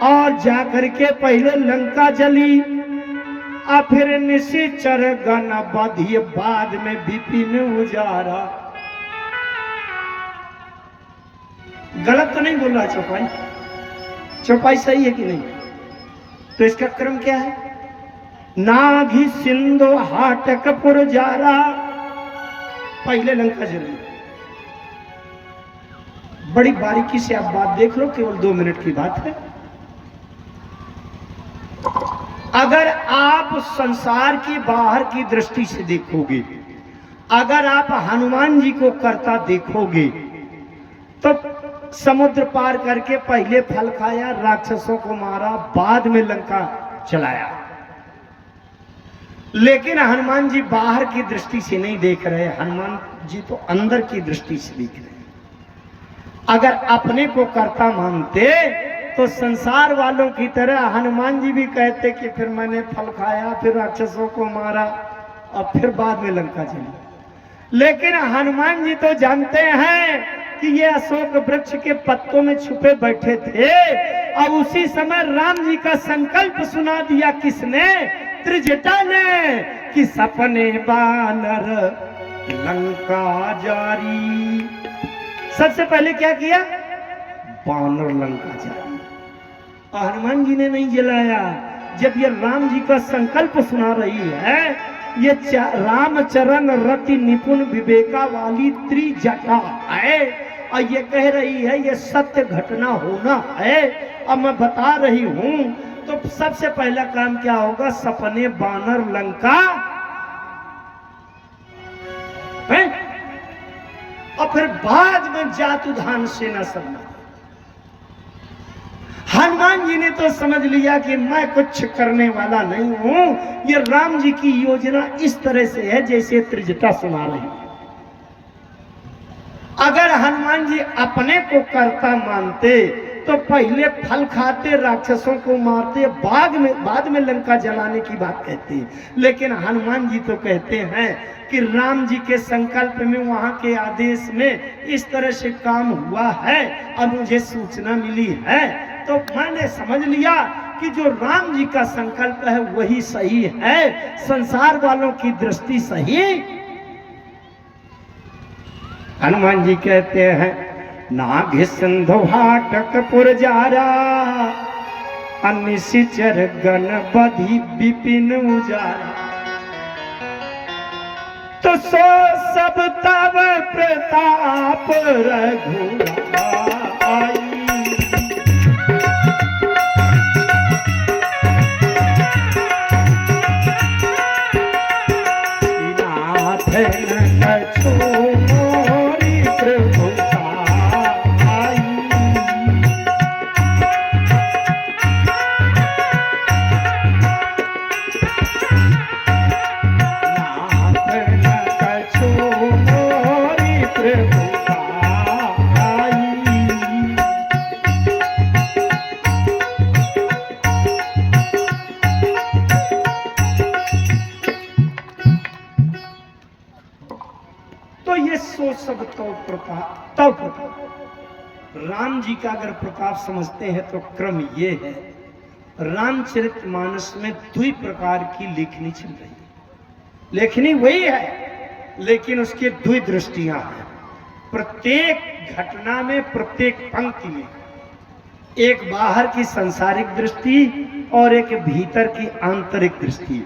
और जाकर के पहले लंका जली, और फिर निशिचर गण बधि, बाद में विपिन उजारा। गलत तो नहीं बोल रहा चौपाई? चौपाई सही है कि नहीं? तो इसका क्रम क्या है? नाघि सिंधु हाटकपुर जारा, पहले लंका जली। बड़ी बारीकी से आप बात देख लो, केवल 2 मिनट की बात है। अगर आप संसार की बाहर की दृष्टि से देखोगे, अगर आप हनुमान जी को करता देखोगे, तो समुद्र पार करके पहले फल खाया, राक्षसों को मारा, बाद में लंका चलाया। लेकिन हनुमान जी बाहर की दृष्टि से नहीं देख रहे, हनुमान जी तो अंदर की दृष्टि से देख रहे हैं। अगर अपने को कर्ता मानते तो संसार वालों की तरह हनुमान जी भी कहते कि फिर मैंने फल खाया, फिर राक्षसों को मारा और फिर बाद में लंका चली। लेकिन हनुमान जी तो जानते हैं कि ये अशोक वृक्ष के पत्तों में छुपे बैठे थे। अब उसी समय राम जी का संकल्प सुना दिया, किसने? त्रिजटा ने, कि सपने बानर लंका जारी। सबसे पहले क्या किया? बानर लंका जारी। हनुमान जी ने नहीं जलाया। जब ये राम जी का संकल्प सुना रही है, ये रामचरण रति निपुण विवेका वाली त्रिजटा है, और ये कह रही है ये सत्य घटना होना है, अब मैं बता रही हूं, तो सबसे पहला काम क्या होगा? सपने बानर लंका है, और फिर बाद में जातुधान सेना सबना। हनुमान जी ने तो समझ लिया कि मैं कुछ करने वाला नहीं हूं, ये राम जी की योजना इस तरह से है जैसे त्रिजटा सुना रही है। अगर हनुमान जी अपने को कर्ता मानते तो पहले फल खाते, राक्षसों को मारते, बाद में लंका जलाने की बात कहते। लेकिन हनुमान जी तो कहते हैं कि राम जी के संकल्प में, वहां के आदेश में इस तरह से काम हुआ है और मुझे सूचना मिली है, तो मैंने समझ लिया कि जो राम जी का संकल्प है वही सही है, संसार वालों की दृष्टि सही। हनुमान जी कहते हैं, नाघि सिंधु हाटकपुर जारा, निशिचर गण बधि विपिन उजारा। तो सो सब तब प्रताप रघुराई, नाथ न छोड़ी प्रभुता आई। नाथ न प्रताप तव प्रताप। राम जी का अगर प्रताप समझते हैं तो क्रम ये है, रामचरितमानस में दो प्रकार की लेखनी चल रही है। लेखनी वही है लेकिन उसके दो दृष्टियां हैं। प्रत्येक घटना में, प्रत्येक पंक्ति में एक बाहर की सांसारिक दृष्टि और एक भीतर की आंतरिक दृष्टि।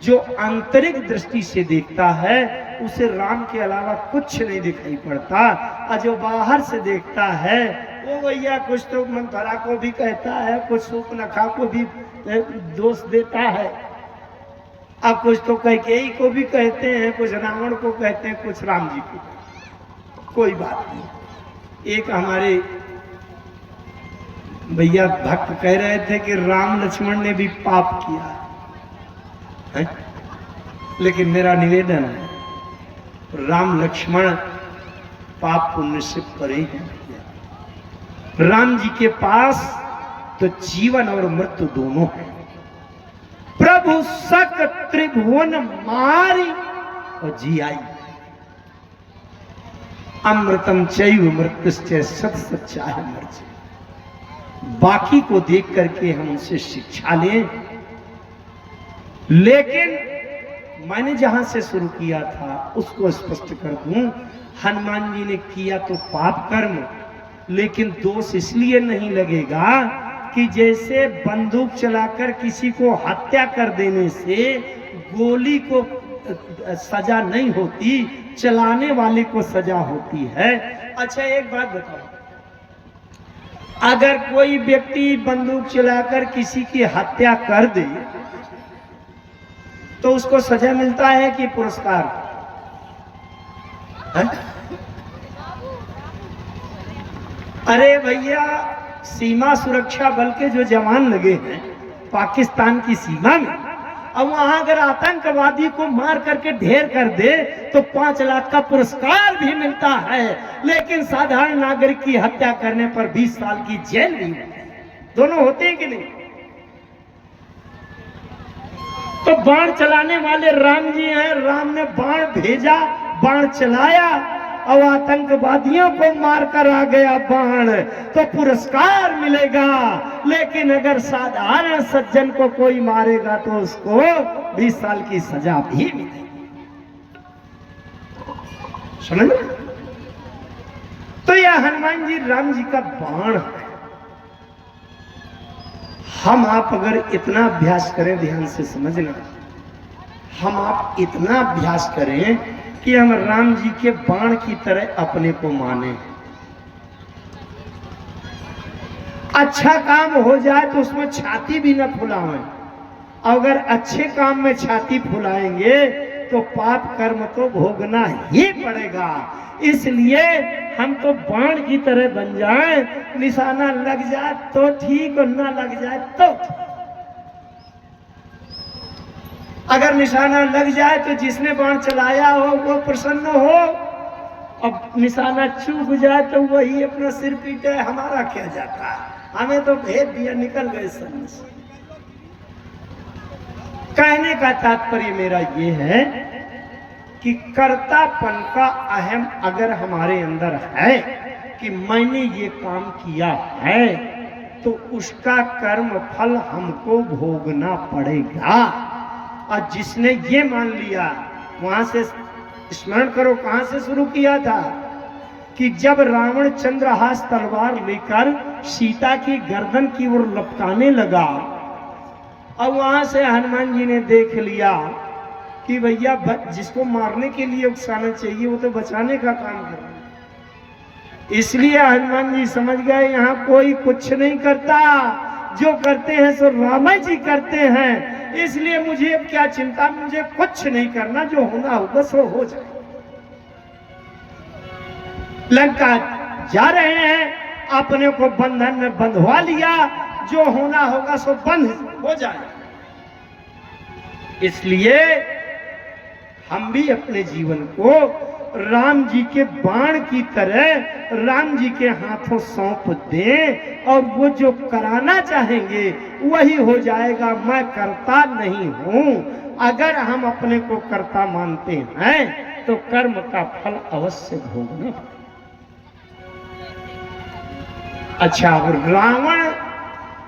जो आंतरिक दृष्टि से देखता है उसे राम के अलावा कुछ नहीं दिखाई पड़ता, और जो बाहर से देखता है वो भैया कुछ तो मंथरा को भी कहता है, कुछ सूर्पनखा को भी दोष देता है, अब कुछ तो कैकेयी को भी कहते हैं, कुछ रावण को कहते हैं, कुछ राम जी को। कोई बात नहीं। एक हमारे भैया भक्त कह रहे थे कि राम लक्ष्मण ने भी पाप किया है? लेकिन मेरा निवेदन है राम लक्ष्मण पाप पुण्य से परे हैं। राम जी के पास तो जीवन और मृत्यु दोनों है। प्रभु सक त्रिभुवन मारी और जी आई, अमृतम चैव मृत्युश्चय सत सच्चा है मर्जी। बाकी को देख करके हम उनसे शिक्षा लें, लेकिन मैंने जहां से शुरू किया था उसको स्पष्ट कर दूं। हनुमान जी ने किया तो पाप कर्म, लेकिन दोष इसलिए नहीं लगेगा कि जैसे बंदूक चलाकर किसी को हत्या कर देने से गोली को सजा नहीं होती, चलाने वाले को सजा होती है। अच्छा एक बात बताओ, अगर कोई व्यक्ति बंदूक चलाकर किसी की हत्या कर दे तो उसको सजा मिलता है कि पुरस्कार? है? अरे भैया, सीमा सुरक्षा बल के जो जवान लगे हैं पाकिस्तान की सीमा में, अब वहां अगर आतंकवादी को मार करके ढेर कर दे तो 5 लाख का पुरस्कार भी मिलता है, लेकिन साधारण नागरिक की हत्या करने पर 20 साल की जेल भी होती है। दोनों होते हैं कि नहीं? तो बाण चलाने वाले राम जी हैं, राम ने बाण भेजा, बाण चलाया और आतंकवादियों को मारकर आ गया बाण, तो पुरस्कार मिलेगा। लेकिन अगर साधारण सज्जन को कोई मारेगा तो उसको 20 साल की सजा भी मिलेगी। समझ? तो यह हनुमान जी राम जी का बाण है। हम आप अगर इतना अभ्यास करें, ध्यान से समझना, हम आप इतना अभ्यास करें कि हम राम जी के बाण की तरह अपने को माने। अच्छा काम हो जाए तो उसमें छाती भी न फुलाएं। अगर अच्छे काम में छाती फुलाएंगे तो पाप कर्म तो भोगना ही पड़ेगा। इसलिए हम तो बाण की तरह बन जाएं, निशाना लग जाए तो ठीक और ना लग जाए तो ठीक। अगर निशाना लग जाए तो जिसने बाण चलाया हो वो प्रसन्न हो, अब निशाना चूक जाए तो वही अपना सिर पीटे, हमारा क्या जाता है, हमें तो भेद दिया, निकल गए समझ। कहने का तात्पर्य मेरा ये है कि कर्तापन का अहम अगर हमारे अंदर है कि मैंने ये काम किया है तो उसका कर्म फल हमको भोगना पड़ेगा। और जिसने ये मान लिया, वहां से स्मरण करो कहां से शुरू किया था कि जब रावण चंद्रहास तलवार लेकर सीता की गर्दन की ओर लपकाने लगा, और वहां से हनुमान जी ने देख लिया कि भैया जिसको मारने के लिए उकसाना चाहिए वो तो बचाने का काम कर रहा है। इसलिए हनुमान जी समझ गए यहाँ कोई कुछ नहीं करता, जो करते हैं सो राम जी करते हैं। इसलिए मुझे अब क्या चिंता, मुझे कुछ नहीं करना, जो होना होगा सो हो जाए। लंका जा रहे हैं, अपने को बंधन में बंधवा लिया, जो होना होगा सो बंध हो जाए। इसलिए हम भी अपने जीवन को राम जी के बाण की तरह राम जी के हाथों सौंप दें, और वो जो कराना चाहेंगे वही हो जाएगा। मैं करता नहीं हूं। अगर हम अपने को कर्ता मानते हैं तो कर्म का फल अवश्य भोगना पड़ेगा। अच्छा, अब रावण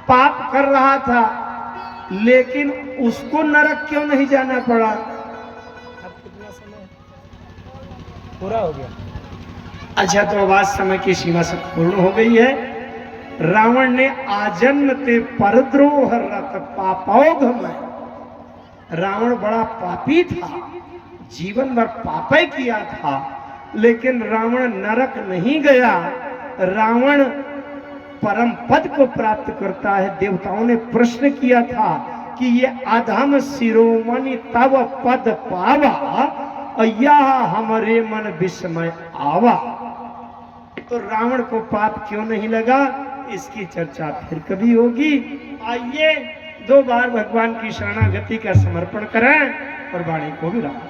पाप कर रहा था, लेकिन उसको नरक क्यों नहीं जाना पड़ा? अब कितना समय पूरा हो गया? अच्छा, तो अब आज समय की सीमा से पूर्ण हो गई है। रावण ने आजन्म ते परद्रोह रत पापौघमय, रावण बड़ा पापी था, जीवन भर पाप ही किया था, लेकिन रावण नरक नहीं गया। रावण परम पद को प्राप्त करता है। देवताओं ने प्रश्न किया था कि ये अधम शिरोमणि तव पद पावा, यह हमारे मन विस्मय आवा। तो रावण को पाप क्यों नहीं लगा, इसकी चर्चा फिर कभी होगी। आइए 2 बार भगवान की शरणागति का समर्पण करें और वाणी को विराम।